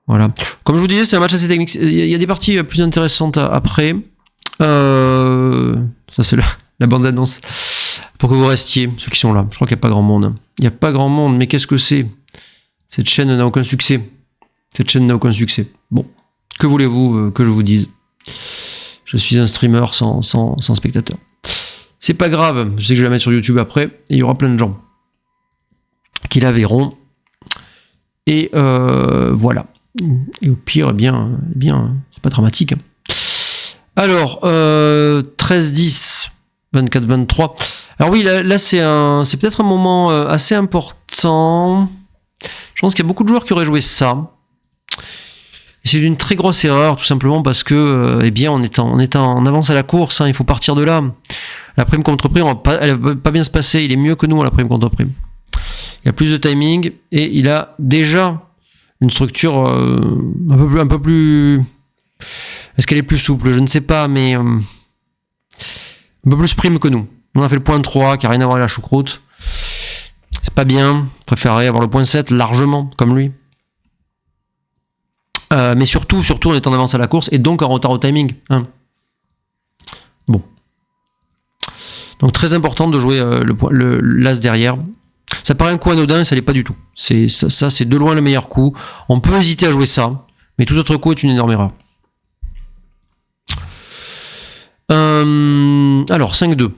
Voilà. Comme je vous disais, c'est un match assez technique. Il y a des parties plus intéressantes après. Ça, c'est la bande-annonce. Pour que vous restiez, ceux qui sont là. Je crois qu'il n'y a pas grand monde. Il n'y a pas grand monde, mais qu'est-ce que c'est? Cette chaîne n'a aucun succès. Bon. Que voulez-vous que je vous dise? Je suis un streamer sans spectateurs. C'est pas grave. Je sais que je vais la mettre sur YouTube après. Et il y aura plein de gens qui la verront. Et voilà. Et au pire, eh bien, c'est pas dramatique. Alors, 13-10, 24-23. Alors oui, là c'est peut-être un moment assez important. Je pense qu'il y a beaucoup de joueurs qui auraient joué ça. C'est une très grosse erreur, tout simplement parce que, eh bien, on est en avance à la course. Hein, il faut partir de là. La prime contre prime, elle va pas bien se passer. Il est mieux que nous à la prime contre prime. Il a plus de timing et il a déjà une structure un peu plus... Est-ce qu'elle est plus souple? Je ne sais pas, mais un peu plus prime que nous. On a fait le point 3 qui n'a rien à voir avec la choucroute. C'est pas bien. Je préférerais avoir le point 7 largement, comme lui. Mais surtout, on est en avance à la course et donc en retard au timing. Hein. Bon. Donc très important de jouer l'as derrière. Ça paraît un coup anodin, ça l'est pas du tout. Ça, c'est de loin le meilleur coup. On peut hésiter à jouer ça, mais tout autre coup est une énorme erreur. Alors, 5-2.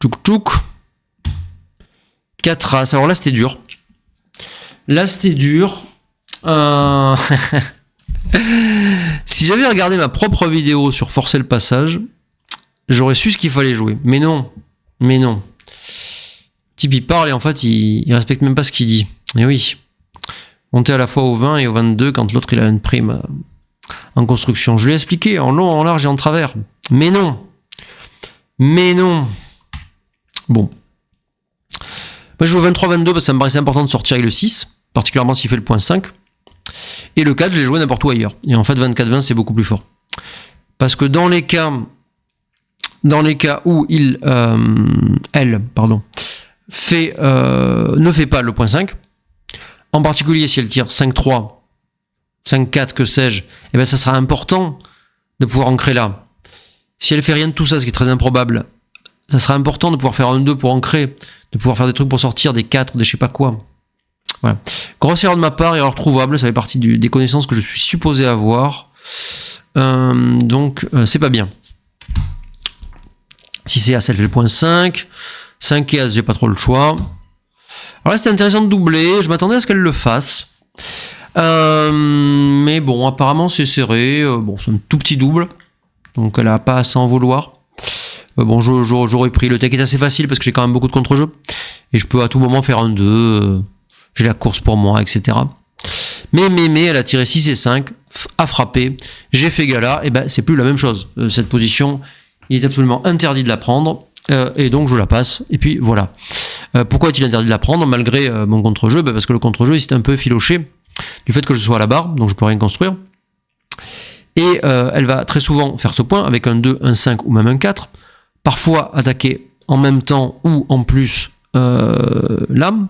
Tchouk tchouk. 4 as. Alors là, c'était dur. Si j'avais regardé ma propre vidéo sur forcer le passage, j'aurais su ce qu'il fallait jouer. Mais non. Type, il parle et en fait, il respecte même pas ce qu'il dit. Et oui. Monter à la fois au 20 et au 22 quand l'autre, il a une prime en construction. Je lui ai expliqué en long, en large et en travers. Mais non. Bon. Moi, je joue au 23-22 parce que ça me paraissait important de sortir avec le 6, particulièrement s'il fait le point 5. Et le 4, je l'ai joué n'importe où ailleurs. Et en fait, 24-20, c'est beaucoup plus fort. Parce que dans les cas où elle ne fait pas le point 5, en particulier si elle tire 5-3, 5-4, que sais-je, et bien ça sera important de pouvoir ancrer là. Si elle fait rien de tout ça, ce qui est très improbable, ça sera important de pouvoir faire un 2 pour ancrer, de pouvoir faire des trucs pour sortir, des 4, des je sais pas quoi. Voilà. Grosse erreur de ma part, erreur trouvable, ça fait partie des connaissances que je suis supposé avoir. Donc c'est pas bien. Si c'est As, elle fait le point 5. 5 et As, j'ai pas trop le choix. Alors là, c'était intéressant de doubler. Je m'attendais à ce qu'elle le fasse. Mais bon, apparemment, c'est serré. Bon, c'est un tout petit double. Donc, elle a pas à s'en vouloir. Bon, j'aurais pris. Le tech est assez facile parce que j'ai quand même beaucoup de contre-jeux. Et je peux à tout moment faire un 2. J'ai la course pour moi, etc. Mais, elle a tiré 6 et 5. A frappé. J'ai fait gala. Et ben, c'est plus la même chose. Cette position, il est absolument interdit de la prendre. Et donc je la passe, et puis voilà. Pourquoi est-il interdit de la prendre malgré mon contre-jeu? Parce que le contre-jeu il s'est un peu filoché du fait que je sois à la barre, donc je peux rien construire. Et elle va très souvent faire ce point avec un 2, un 5 ou même un 4. Parfois attaquer en même temps ou en plus l'âme.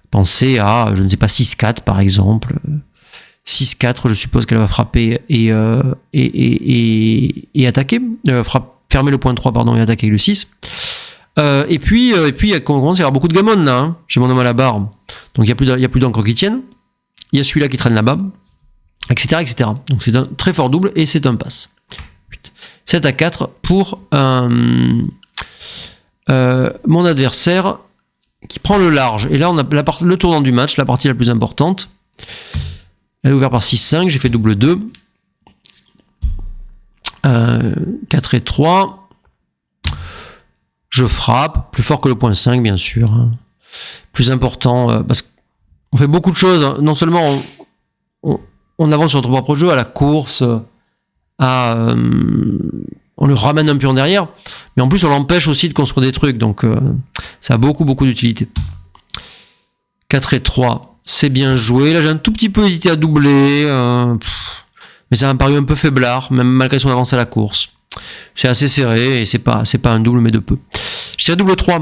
Pensez à, je ne sais pas, 6-4 par exemple. 6-4, je suppose qu'elle va frapper et attaquer. Fermer le point 3, pardon, et attaquer avec le 6. Et puis, il commence à y avoir beaucoup de gammons là. Hein. J'ai mon homme à la barre. Donc, il n'y a plus d'encre qui tiennent. Il y a celui-là qui traîne là-bas, etc., etc. Donc, c'est un très fort double et c'est un pass. 7 à 4 pour mon adversaire qui prend le large. Et là, on a le tournant du match, la partie la plus importante. Elle est ouverte par 6-5, j'ai fait double 2. 4 et 3. Je frappe, plus fort que le point 5, bien sûr. Hein. Plus important, parce qu'on fait beaucoup de choses. Hein. Non seulement on avance sur notre propre jeu, à la course, on le ramène un pion derrière, mais en plus on l'empêche aussi de construire des trucs. Donc ça a beaucoup d'utilité. 4 et 3, c'est bien joué. Là j'ai un tout petit peu hésité à doubler. Mais ça m'a paru un peu faiblard, même malgré son avance à la course. C'est assez serré et c'est pas un double, mais de peu. Je dirais double 3.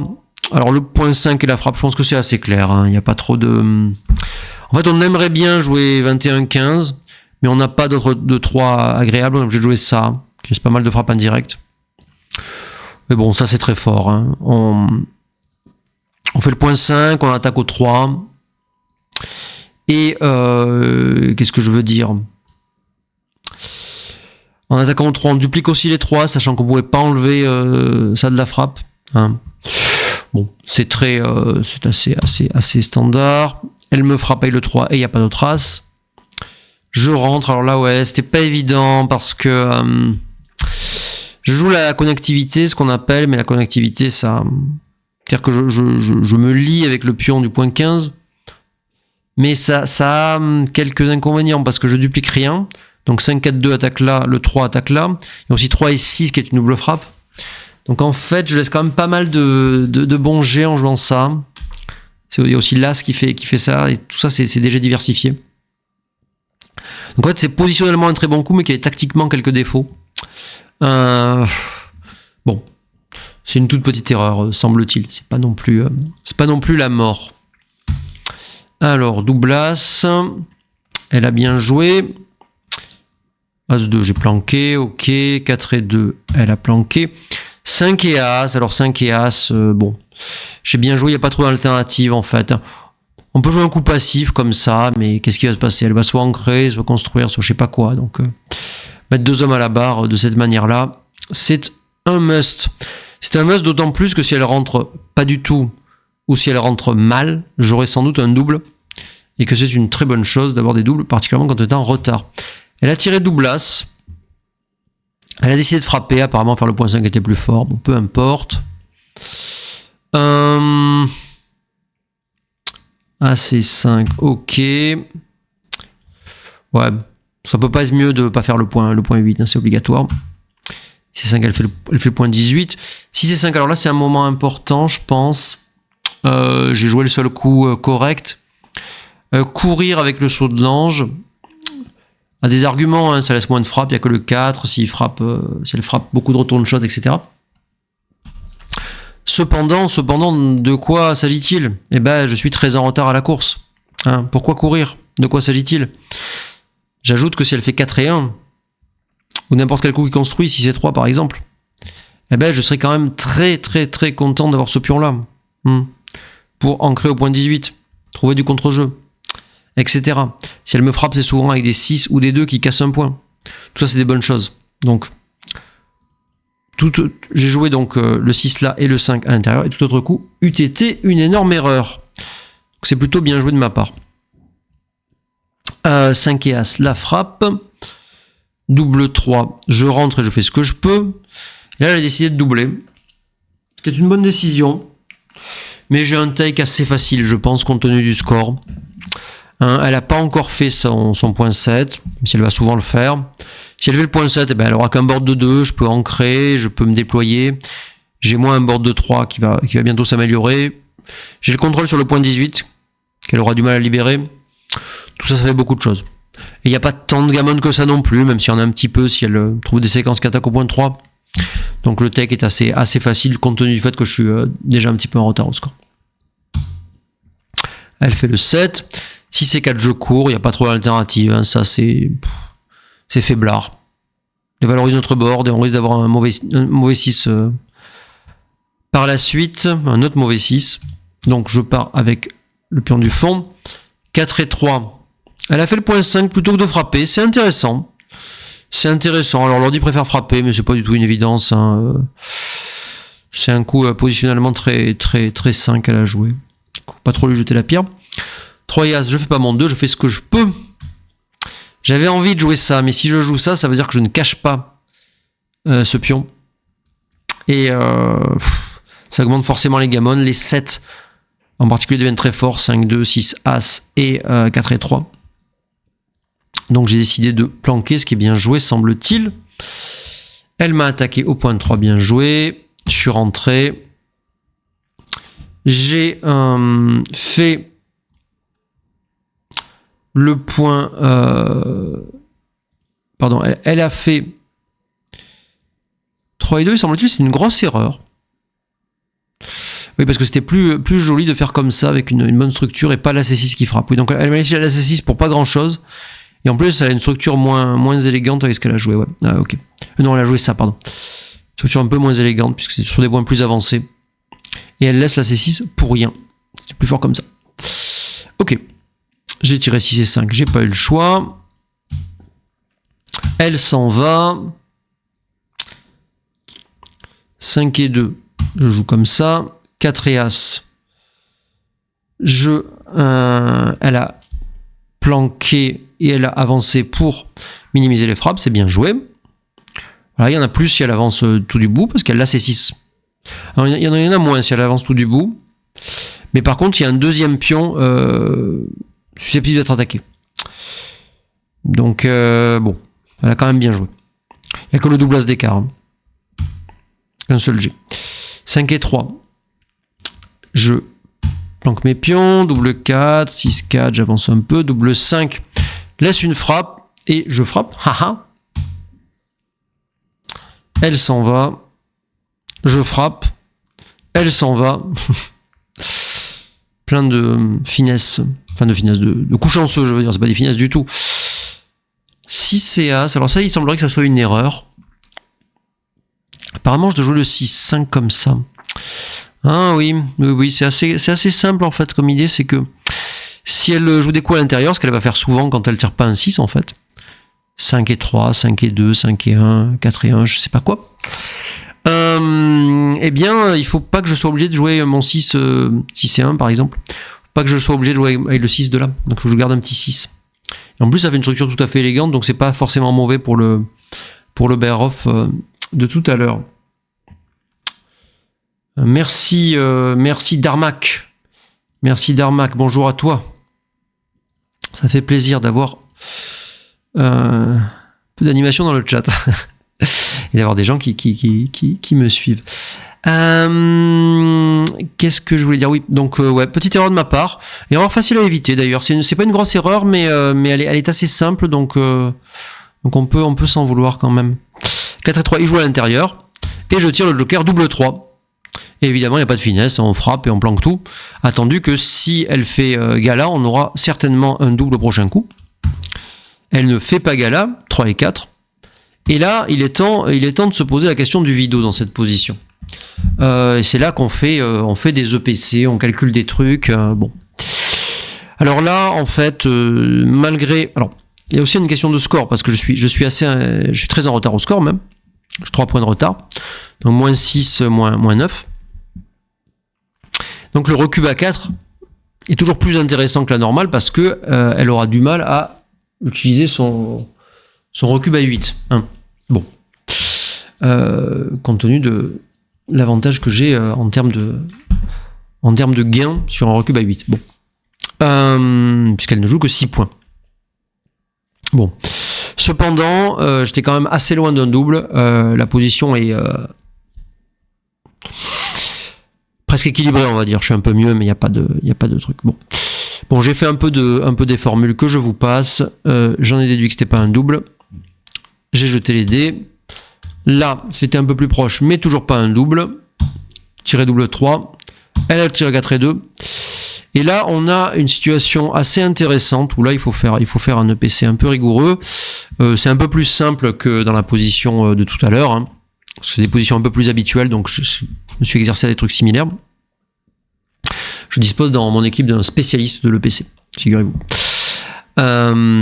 Alors le point 5 et la frappe, je pense que c'est assez clair. Hein. Il n'y a pas trop de... En fait, on aimerait bien jouer 21-15, mais on n'a pas d'autres de 3 agréables. On est obligé de jouer ça, qui laisse pas mal de frappes indirectes. Mais bon, ça c'est très fort. Hein. On fait le point 5, on attaque au 3. Et qu'est-ce que je veux dire ? En attaquant au 3, on duplique aussi les 3, sachant qu'on ne pouvait pas enlever ça de la frappe. Hein. Bon, c'est assez standard. Elle me frappe avec le 3 et il n'y a pas d'autre as. Je rentre, alors là, ouais, c'était pas évident parce que je joue la connectivité, ce qu'on appelle, mais la connectivité, ça... C'est-à-dire que je me lie avec le pion du point 15, mais ça a quelques inconvénients parce que je duplique rien. Donc 5, 4, 2 attaque là, le 3 attaque là. Il y a aussi 3 et 6 qui est une double frappe. Donc en fait, je laisse quand même pas mal de bons jets en jouant ça. Il y a aussi l'As qui fait ça, et tout ça, c'est déjà diversifié. Donc en fait, c'est positionnellement un très bon coup, mais qui a tactiquement quelques défauts. Bon, c'est une toute petite erreur, semble-t-il. C'est pas non plus la mort. Alors, double As. Elle a bien joué. As-2, j'ai planqué. Ok. 4 et 2, elle a planqué. 5 et As. Alors, 5 et As, bon. J'ai bien joué, il n'y a pas trop d'alternative, en fait. On peut jouer un coup passif comme ça, mais qu'est-ce qui va se passer? Elle va soit ancrer, soit construire, soit je sais pas quoi. Donc, mettre 2 hommes à la barre de cette manière-là, c'est un must. C'est un must d'autant plus que si elle rentre pas du tout, ou si elle rentre mal, j'aurai sans doute un double. Et que c'est une très bonne chose d'avoir des doubles, particulièrement quand on est en retard. Elle a tiré double As. Elle a décidé de frapper, apparemment faire le point 5 était plus fort. Bon, peu importe. AC5, ok. Ouais, ça peut pas être mieux de pas faire le point 8, hein, c'est obligatoire. C5, elle fait le point 18. Si C5, alors là, c'est un moment important, je pense. J'ai joué le seul coup correct. Courir avec le saut de l'ange a des arguments, hein, ça laisse moins de frappe, il n'y a que le 4, si elle frappe beaucoup de retourne shot, etc. Cependant, de quoi s'agit-il? Eh ben, je suis très en retard à la course. Hein, pourquoi courir? De quoi s'agit-il? J'ajoute que si elle fait 4 et 1, ou n'importe quel coup qui construit, si c'est 3 par exemple, eh ben, je serais quand même très très très content d'avoir ce pion-là. Pour ancrer au point 18, trouver du contre-jeu, etc. Si elle me frappe, c'est souvent avec des 6 ou des 2 qui cassent un point. Tout ça, c'est des bonnes choses. Donc, j'ai joué donc le 6 là et le 5 à l'intérieur, et tout autre coup, eût été une énorme erreur. C'est plutôt bien joué de ma part. 5 et As, la frappe. Double 3, je rentre et je fais ce que je peux. Et là, elle a décidé de doubler. C'est une bonne décision. Mais j'ai un take assez facile, je pense, compte tenu du score. Elle n'a pas encore fait son point 7, même si elle va souvent le faire. Si elle fait le point 7, eh ben, elle aura qu'un board de 2, je peux ancrer, je peux me déployer. J'ai moins un board de 3 qui va bientôt s'améliorer. J'ai le contrôle sur le point 18, qu'elle aura du mal à libérer. Tout ça, ça fait beaucoup de choses. Et il n'y a pas tant de gammon que ça non plus, même s'il y en a un petit peu, si elle trouve des séquences qui attaquent au point 3. Donc le take est assez facile, compte tenu du fait que je suis déjà un petit peu en retard au score. Elle fait le 7. Si c'est 4 jeux courts, il n'y a pas trop d'alternative. Hein. Ça, c'est faiblard. On valorise notre board et on risque d'avoir un mauvais 6 par la suite. Un autre mauvais 6. Donc je pars avec le pion du fond. 4 et 3. Elle a fait le point 5 plutôt que de frapper. C'est intéressant. Alors l'ordi préfère frapper, mais c'est pas du tout une évidence. Hein. C'est un coup positionnellement très, très, très sain qu'elle a joué. Faut pas trop lui jeter la pierre. 3 et As, je fais pas mon 2, je fais ce que je peux. J'avais envie de jouer ça, mais si je joue ça, ça veut dire que je ne cache pas ce pion. Et ça augmente forcément les gammons. Les 7 en particulier deviennent très forts. 5, 2, 6, As et 4 et 3. Donc j'ai décidé de planquer, ce qui est bien joué, semble-t-il. Elle m'a attaqué au point de 3, bien joué. Je suis rentré. J'ai fait le point... Pardon, elle a fait 3 et 2, semble-t-il, c'est une grosse erreur. Oui, parce que c'était plus joli de faire comme ça, avec une bonne structure, et pas la C6 qui frappe. Oui, donc elle m'a laissé la C6 pour pas grand-chose. Et en plus, elle a une structure moins élégante avec ce qu'elle a joué. Ouais. Ah, ok. Non, elle a joué ça, pardon. Une structure un peu moins élégante, puisque c'est sur des points plus avancés. Et elle laisse la C6 pour rien. C'est plus fort comme ça. Ok. J'ai tiré 6 et 5. J'ai pas eu le choix. Elle s'en va. 5 et 2. Je joue comme ça. 4 et As. Elle a planqué et elle a avancé pour minimiser les frappes. C'est bien joué. Voilà, il y en a plus si elle avance tout du bout, parce qu'elle a ses 6. Alors, il y en a moins si elle avance tout du bout. Mais par contre, il y a un deuxième pion susceptible d'être attaqué. Donc, bon, elle a quand même bien joué. Il n'y a que le double As d'écart. Hein. Un seul G. 5 et 3. Je planque mes pions, double 4, 6, 4, j'avance un peu, double 5, laisse une frappe, et je frappe, haha. Elle s'en va, je frappe, elle s'en va. Plein de finesse, enfin de finesse, de coups chanceux, je veux dire, c'est pas des finesses du tout. 6 et As, alors ça, il semblerait que ça soit une erreur. Apparemment, je dois jouer le 6-5 comme ça. Ah oui, c'est assez simple en fait comme idée, c'est que si elle joue des coups à l'intérieur, ce qu'elle va faire souvent quand elle tire pas un 6 en fait, 5 et 3, 5 et 2, 5 et 1, 4 et 1, je sais pas quoi, eh bien, il faut pas que je sois obligé de jouer mon 6, 6 et 1 par exemple. Faut pas que je sois obligé de jouer avec le 6 de là, donc il faut que je garde un petit 6. Et en plus, ça fait une structure tout à fait élégante, donc c'est pas forcément mauvais pour le bear-off de tout à l'heure. Merci Darmac. Merci Darmac, bonjour à toi. Ça fait plaisir d'avoir un peu d'animation dans le chat et d'avoir des gens qui me suivent. Qu'est-ce que je voulais dire? Oui, donc ouais, petite erreur de ma part. Erreur facile à éviter d'ailleurs. C'est pas une grosse erreur, mais elle est assez simple, donc on peut s'en vouloir quand même. 4 et 3, il joue à l'intérieur. Et je tire le joker double 3. Et évidemment, il n'y a pas de finesse, on frappe et on planque tout. Attendu que si elle fait gala, on aura certainement un double au prochain coup. Elle ne fait pas gala, 3 et 4. Et là, il est temps de se poser la question du vido dans cette position. Et c'est là qu'on fait des EPC, on calcule des trucs. Bon. Alors là, en fait, malgré... Alors, il y a aussi une question de score, parce que je suis très en retard au score même. J'ai 3 points de retard. Donc moins 6, moins 9. Donc le recube à 4 est toujours plus intéressant que la normale parce que elle aura du mal à utiliser son recube à 8. Hein. Bon. Compte tenu de l'avantage que j'ai en termes de gain sur un recube à 8. Bon. Puisqu'elle ne joue que 6 points. Bon. Cependant, j'étais quand même assez loin d'un double. La position est presque équilibrée, on va dire. Je suis un peu mieux, mais il n'y a pas de truc. Bon, j'ai fait un peu des formules que je vous passe. J'en ai déduit que c'était pas un double. J'ai jeté les dés. Là, c'était un peu plus proche, mais toujours pas un double. Tiré double 3. Elle a tiré 4 et 2. Et là, on a une situation assez intéressante où là, il faut faire un EPC un peu rigoureux. C'est un peu plus simple que dans la position de tout à l'heure. Hein, parce que c'est des positions un peu plus habituelles, donc je me suis exercé à des trucs similaires. Je dispose dans mon équipe d'un spécialiste de l'EPC, figurez-vous,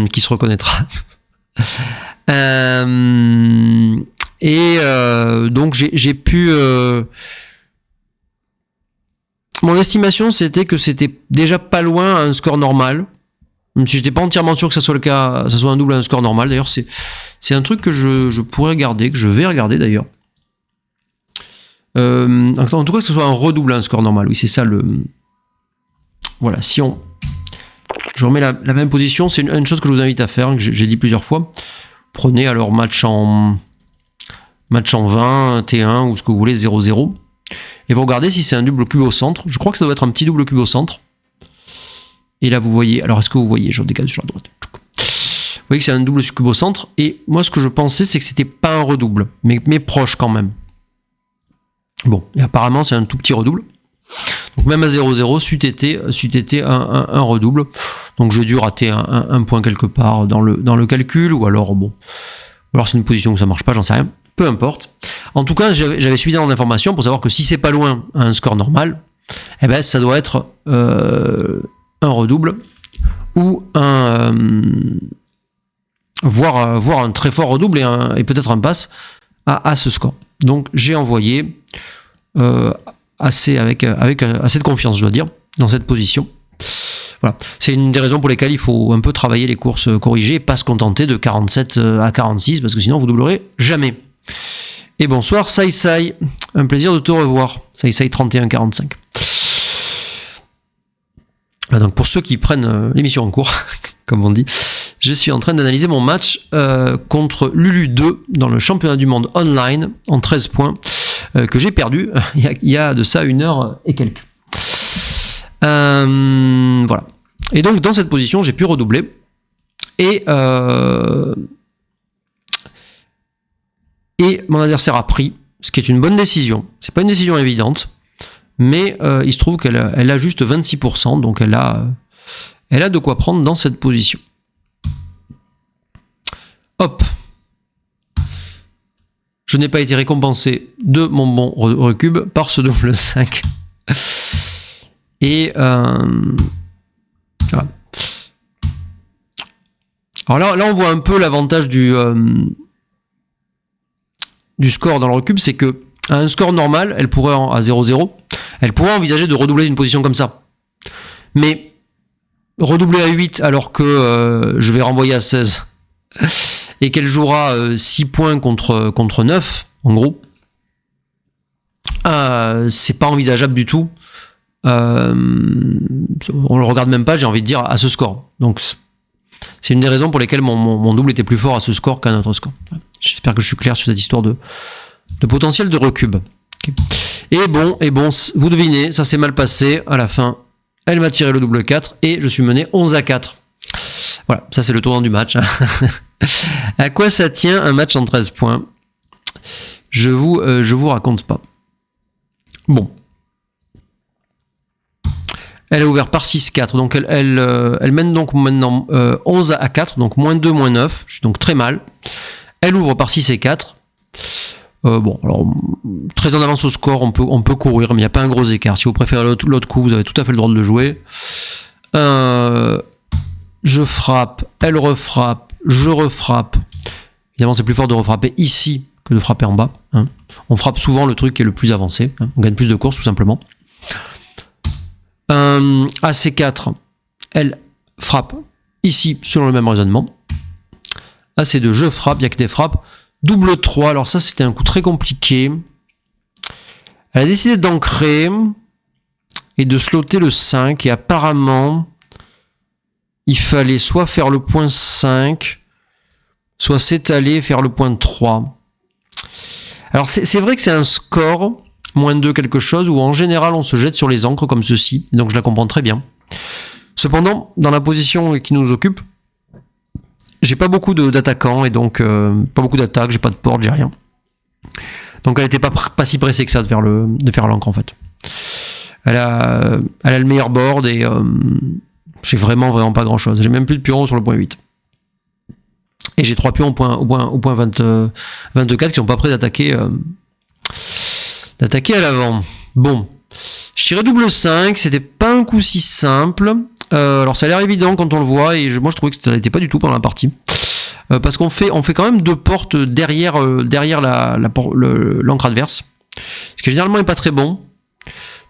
qui se reconnaîtra. Donc j'ai pu... Mon estimation, c'était que c'était déjà pas loin à un score normal. Même si j'étais pas entièrement sûr que ça soit le cas, ça soit un double à un score normal. D'ailleurs, c'est un truc que je pourrais regarder, que je vais regarder d'ailleurs. En tout cas, que ce soit un redouble à un score normal. Oui, c'est ça le... Voilà, si on... Je remets la même position, c'est une chose que je vous invite à faire, que j'ai dit plusieurs fois. Prenez alors match en 20, T1 ou ce que vous voulez, 0-0. Et vous regardez si c'est un double cube au centre. Je crois que ça doit être un petit double cube au centre. Et là, vous voyez... Alors, est-ce que vous voyez? Je décale sur la droite. Vous voyez que c'est un double cube au centre. Et moi, ce que je pensais, c'est que c'était pas un redouble. Mais proche quand même. Bon. Et apparemment, c'est un tout petit redouble. Donc, même à 0-0, c'eût été un redouble. Donc, j'ai dû rater un point quelque part dans le calcul. Ou alors, bon... Ou alors, c'est une position où ça marche pas, j'en sais rien. Peu importe. En tout cas, j'avais suffisamment d'informations pour savoir que si c'est pas loin à un score normal, eh ben, ça doit être un redouble ou voire un très fort redouble et peut-être un pass à ce score. Donc j'ai envoyé assez de confiance, je dois dire, dans cette position. Voilà. C'est une des raisons pour lesquelles il faut un peu travailler les courses corrigées et pas se contenter de 47 à 46 parce que sinon vous doublerez jamais. Et bonsoir Sai Sai, un plaisir de te revoir. Sai Sai 3145. Donc pour ceux qui prennent l'émission en cours, comme on dit, je suis en train d'analyser mon match contre Lulu 2 dans le championnat du monde online en 13 points que j'ai perdu il y a de ça 1 heure et quelques. Voilà. Et donc dans cette position, j'ai pu redoubler. Et mon adversaire a pris, ce qui est une bonne décision. C'est pas une décision évidente, mais il se trouve qu'elle a juste 26%, donc elle a de quoi prendre dans cette position. Hop. Je n'ai pas été récompensé de mon bon recube par ce double 5. Et voilà. Alors là, on voit un peu l'avantage du score dans le recube, c'est que à un score normal, elle pourrait à 0-0, elle pourrait envisager de redoubler une position comme ça. Mais redoubler à 8 alors que je vais renvoyer à 16 et qu'elle jouera 6 points contre 9, en gros, c'est pas envisageable du tout. On le regarde même pas, j'ai envie de dire, à ce score. Donc c'est une des raisons pour lesquelles mon double était plus fort à ce score qu'à un autre score. J'espère que je suis clair sur cette histoire de potentiel de recube. Okay. Et bon, vous devinez, ça s'est mal passé. À la fin, elle m'a tiré le double 4 et je suis mené 11-4. Voilà, ça c'est le tournant du match. À quoi ça tient un match en 13 points? Je vous raconte pas. Bon. Elle a ouvert par 6-4, donc elle mène donc maintenant 11-4, donc moins 2, moins 9, je suis donc très mal. Elle ouvre par 6 et 4. Bon, alors, très en avance au score, on peut courir, mais il n'y a pas un gros écart. Si vous préférez l'autre coup, vous avez tout à fait le droit de le jouer. Je frappe, elle refrappe, je refrappe. Évidemment, c'est plus fort de refrapper ici que de frapper en bas. Hein. On frappe souvent le truc qui est le plus avancé. Hein. On gagne plus de courses, tout simplement. AC4, elle frappe ici, selon le même raisonnement. AC2, je frappe, il n'y a que des frappes. Double 3, alors ça c'était un coup très compliqué. Elle a décidé d'ancrer et de slotter le 5, et apparemment il fallait soit faire le point 5, soit s'étaler et faire le point 3. Alors c'est vrai que c'est un score, moins 2 quelque chose, où en général on se jette sur les ancres comme ceci, donc je la comprends très bien. Cependant, dans la position qui nous occupe, j'ai pas beaucoup d'attaquants et donc pas beaucoup d'attaques, j'ai pas de porte, j'ai rien. Donc elle était pas si pressée que ça de faire l'encre en fait. Elle a le meilleur board et j'ai vraiment pas grand chose. J'ai même plus de pions sur le point 8. Et j'ai 3 pions au point 24 qui sont pas prêts d'attaquer à l'avant. Bon. Je tirais double 5, c'était pas un coup si simple. Alors ça a l'air évident quand on le voit, et moi je trouvais que ça n'était pas du tout pendant la partie. Parce qu'on fait quand même 2 portes derrière l'encre adverse. Ce qui généralement n'est pas très bon.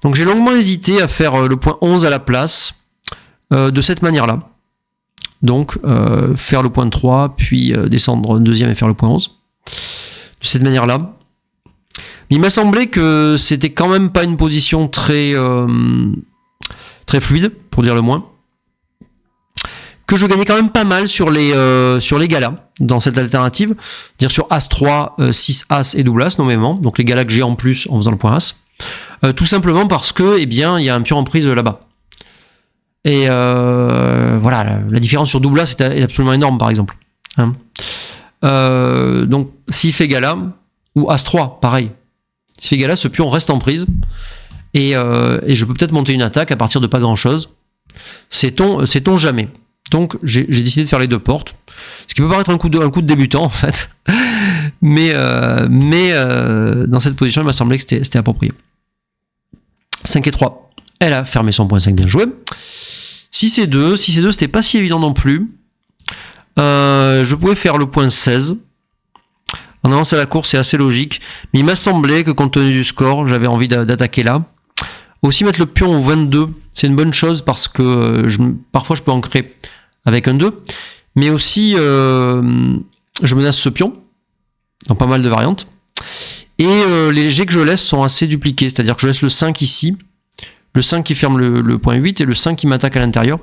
Donc j'ai longuement hésité à faire le point 11 à la place, de cette manière-là. Donc faire le point 3, puis descendre deuxième et faire le point 11. De cette manière-là. Mais il m'a semblé que c'était quand même pas une position très fluide, pour dire le moins. Que je gagnais quand même pas mal sur les galas dans cette alternative. Dire sur As-3, 6 As et double As nommément. Donc les galas que j'ai en plus en faisant le point As. Tout simplement parce que, il y a un pion en prise là-bas. Et voilà, la différence sur double As est absolument énorme par exemple. Hein. Donc s'il fait gala, ou As-3, pareil. S'il fait gala, ce pion reste en prise. Et je peux peut-être monter une attaque à partir de pas grand-chose. Sait-on jamais. Donc j'ai décidé de faire les 2 portes. Ce qui peut paraître un coup de débutant en fait. mais dans cette position, il m'a semblé que c'était approprié. 5 et 3. Elle a fermé son point 5, bien joué. 6 et 2. 6 et 2, c'était pas si évident non plus. Je pouvais faire le point 16. En avance à la course, c'est assez logique. Mais il m'a semblé que compte tenu du score, j'avais envie d'attaquer là. Aussi mettre le pion au 22, c'est une bonne chose parce que parfois je peux ancrer avec un 2. Mais aussi, je menace ce pion dans pas mal de variantes. Et les jets que je laisse sont assez dupliqués. C'est-à-dire que je laisse le 5 ici, le 5 qui ferme le point 8 et le 5 qui m'attaque à l'intérieur.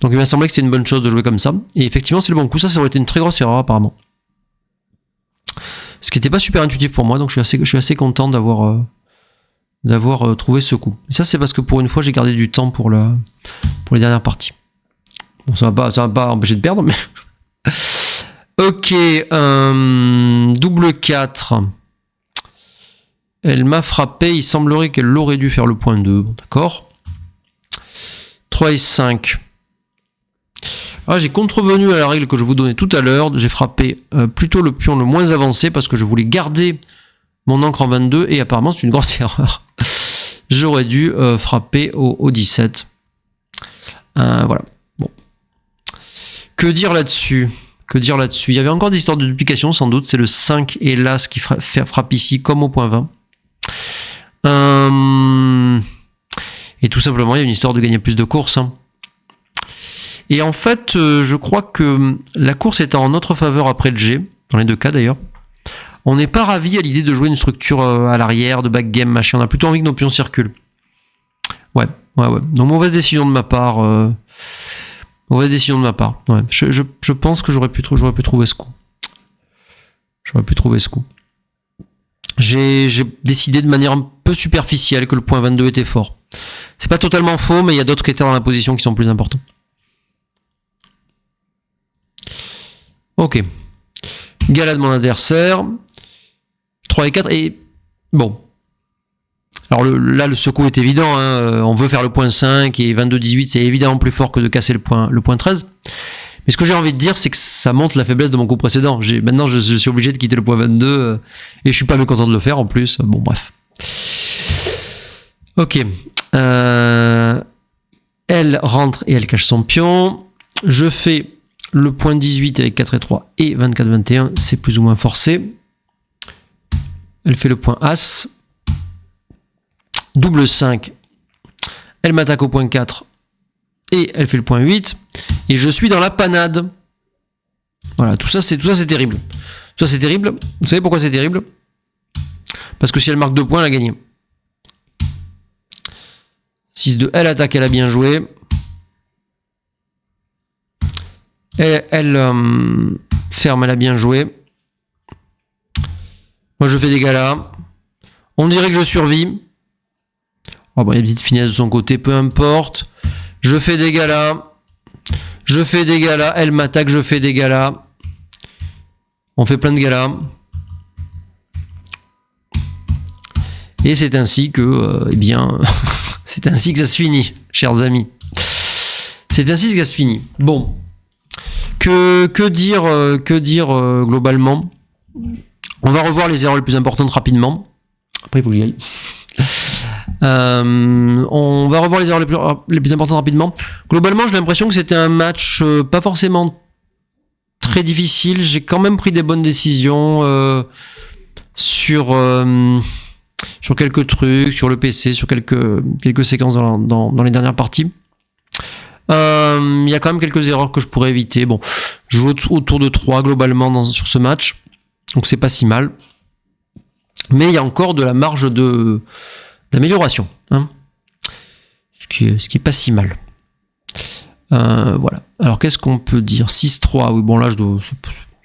Donc il m'a semblé que c'était une bonne chose de jouer comme ça. Et effectivement, c'est le bon coup. Ça aurait été une très grosse erreur apparemment. Ce qui n'était pas super intuitif pour moi, donc je suis assez content d'avoir d'avoir trouvé ce coup. Et ça, c'est parce que pour une fois, j'ai gardé du temps pour les dernières parties. Bon, ça va pas empêcher de perdre, mais... Ok, double 4. Elle m'a frappé, il semblerait qu'elle aurait dû faire le point 2. Bon, d'accord. 3 et 5. Ah, j'ai contrevenu à la règle que je vous donnais tout à l'heure. J'ai frappé plutôt le pion le moins avancé parce que je voulais garder mon encre en 22 et apparemment c'est une grosse erreur. J'aurais dû frapper au 17. Voilà. Bon. Que dire là-dessus? Il y avait encore des histoires de duplication sans doute. C'est le 5 et l'As qui frappe ici comme au point 20. Et tout simplement, il y a une histoire de gagner plus de courses. Hein. Et en fait, je crois que la course étant en notre faveur après le G, dans les deux cas d'ailleurs, on n'est pas ravi à l'idée de jouer une structure à l'arrière, de backgame, machin. On a plutôt envie que nos pions circulent. Ouais. Donc mauvaise décision de ma part. Ouais. Je pense que j'aurais pu trouver ce coup. J'ai décidé de manière un peu superficielle que le point 22 était fort. C'est pas totalement faux, mais il y a d'autres critères dans la position qui sont plus importants. Ok. Gala de mon adversaire. 3 et 4. Et bon. Alors là, le secours est évident. Hein. On veut faire le point 5 et 22-18, c'est évidemment plus fort que de casser le point 13. Mais ce que j'ai envie de dire, c'est que ça montre la faiblesse de mon coup précédent. Maintenant, je suis obligé de quitter le point 22 et je suis pas mécontent de le faire en plus. Bon, bref. Ok. Elle rentre et elle cache son pion. Je fais le point 18 avec 4 et 3 et 24-21. C'est plus ou moins forcé. Elle fait le point As. Double 5. Elle m'attaque au point 4. Et elle fait le point 8. Et je suis dans la panade. Voilà, tout ça c'est terrible. Tout ça c'est terrible. Vous savez pourquoi c'est terrible? Parce que si elle marque 2 points, elle a gagné. 6-2, elle attaque, elle a bien joué. Elle ferme, elle a bien joué. Moi je fais des galas. On dirait que je survis. Oh, bon, il y a une petite finesse de son côté, peu importe. Je fais des galas. Elle m'attaque, je fais des galas. On fait plein de galas. Et c'est ainsi que, c'est ainsi que ça se finit, chers amis. C'est ainsi que ça se finit. Bon. Que dire globalement? On va revoir les erreurs les plus importantes rapidement. Après, il faut que j'y aille. On va revoir les erreurs les plus importantes rapidement. Globalement, j'ai l'impression que c'était un match pas forcément très difficile. J'ai quand même pris des bonnes décisions sur quelques trucs, sur le PC, sur quelques séquences dans les dernières parties. Il y a quand même quelques erreurs que je pourrais éviter. Bon, je joue autour de 3 globalement sur ce match, donc c'est pas si mal. Mais il y a encore de la marge d'amélioration, hein, ce qui est pas si mal. Voilà. Alors qu'est-ce qu'on peut dire? 6-3, oui, bon là c'est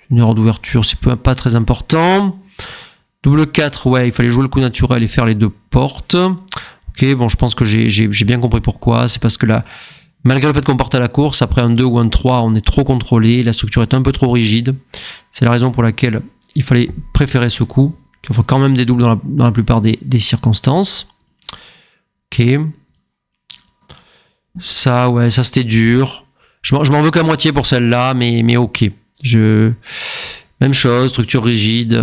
une erreur d'ouverture, c'est pas très important. Double 4, ouais, il fallait jouer le coup naturel et faire les 2 portes. Ok, bon, je pense que j'ai bien compris pourquoi. C'est parce que là, malgré le fait qu'on parte à la course, après un 2 ou un 3, on est trop contrôlé, la structure est un peu trop rigide. C'est la raison pour laquelle il fallait préférer ce coup. Il faut quand même des doubles dans la plupart des circonstances. Ok. Ça, ouais, ça c'était dur. Je m'en veux qu'à moitié pour celle-là, mais ok. Même chose, structure rigide.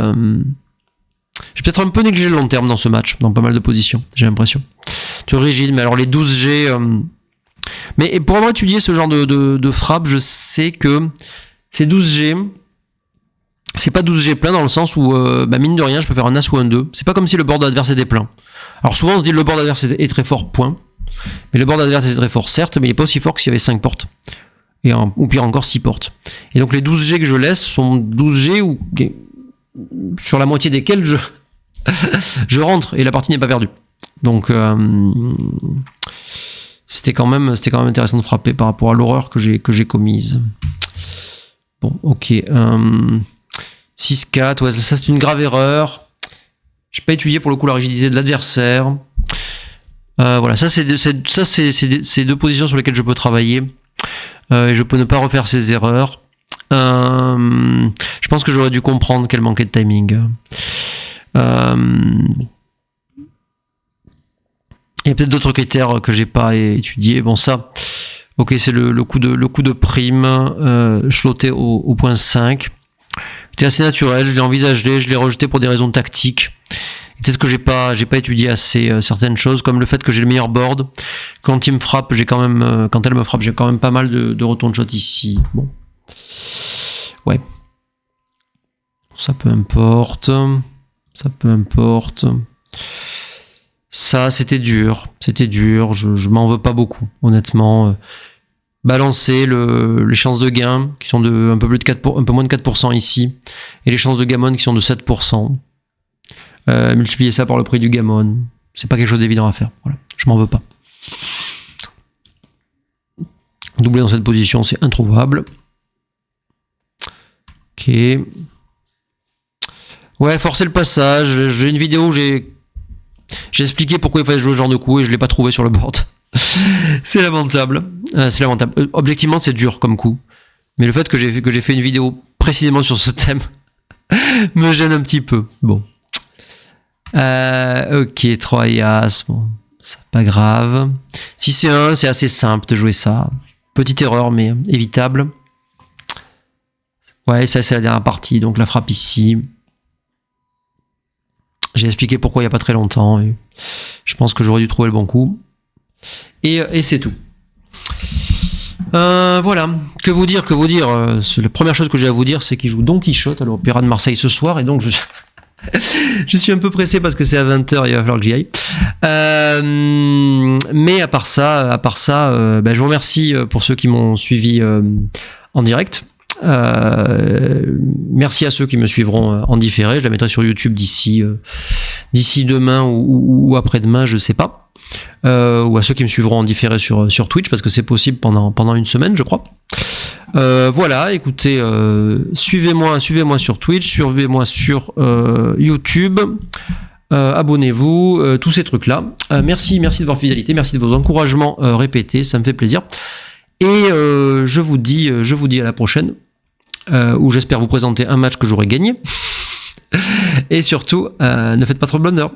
J'ai peut-être un peu négligé le long terme dans ce match, dans pas mal de positions, j'ai l'impression. Structure rigide, mais alors les 12G... Mais pour avoir étudié ce genre de frappe, je sais que ces 12G... C'est pas 12G plein dans le sens où, mine de rien, je peux faire un As ou un 2. C'est pas comme si le board adverse était plein. Alors souvent on se dit le board adverse est très fort, point. Mais le board adverse est très fort, certes, mais il est pas aussi fort que s'il y avait 5 portes. Ou pire encore 6 portes. Et donc les 12G que je laisse sont 12G sur la moitié desquels je rentre et la partie n'est pas perdue. Donc c'était quand même intéressant de frapper par rapport à l'horreur que j'ai commise. Bon, ok. 6-4, ouais, ça c'est une grave erreur. J'ai pas étudié pour le coup la rigidité de l'adversaire. Voilà, ça c'est deux positions sur lesquelles je peux travailler. Et je peux ne pas refaire ces erreurs. Je pense que j'aurais dû comprendre qu'elle manquait de timing. Il y a peut-être d'autres critères que j'ai pas étudiés. Bon, ça, ok, c'est le coup de prime. Je l'ôtais au point 5. C'était assez naturel, je l'ai envisagé, je l'ai rejeté pour des raisons tactiques. Peut-être que j'ai pas étudié assez certaines choses, comme le fait que j'ai le meilleur board. Quand il me frappe, quand elle me frappe, j'ai quand même pas mal de retours de shot ici. Bon. Ouais. Ça peu importe. Ça, c'était dur. Je m'en veux pas beaucoup, honnêtement. Balancer les chances de gain, qui sont de un peu moins de 4% ici, et les chances de gammon qui sont de 7%. Multiplier ça par le prix du gammon, c'est pas quelque chose d'évident à faire. Voilà, je m'en veux pas. Doubler dans cette position, c'est introuvable. Ok. Ouais, forcer le passage. J'ai une vidéo où j'ai expliqué pourquoi il fallait jouer ce genre de coup et je l'ai pas trouvé sur le board. C'est lamentable. Objectivement, c'est dur comme coup. Mais le fait que j'ai fait une vidéo précisément sur ce thème me gêne un petit peu. Bon. Ok, 3 As. Bon, c'est pas grave. Si c'est 1, c'est assez simple de jouer ça. Petite erreur, mais évitable. Ouais, ça, c'est la dernière partie. Donc, la frappe ici. J'ai expliqué pourquoi il n'y a pas très longtemps. Et je pense que j'aurais dû trouver le bon coup. Et c'est tout. Voilà. Que vous dire la première chose que j'ai à vous dire, c'est qu'il joue Don Quichotte à l'Opéra de Marseille ce soir. Et donc, je suis un peu pressé parce que c'est à 20h, il va falloir que j'y aille. Mais à part ça, je vous remercie pour ceux qui m'ont suivi en direct. Merci à ceux qui me suivront en différé. Je la mettrai sur YouTube d'ici demain ou après-demain, je sais pas. Ou à ceux qui me suivront en différé sur Twitch, parce que c'est possible pendant une semaine, je crois. Voilà, écoutez, suivez-moi sur Twitch, suivez-moi sur YouTube, abonnez-vous, tous ces trucs-là. Merci de votre fidélité, merci de vos encouragements répétés, ça me fait plaisir. Et je vous dis à la prochaine, où j'espère vous présenter un match que j'aurai gagné. Et surtout, ne faites pas trop de blunders.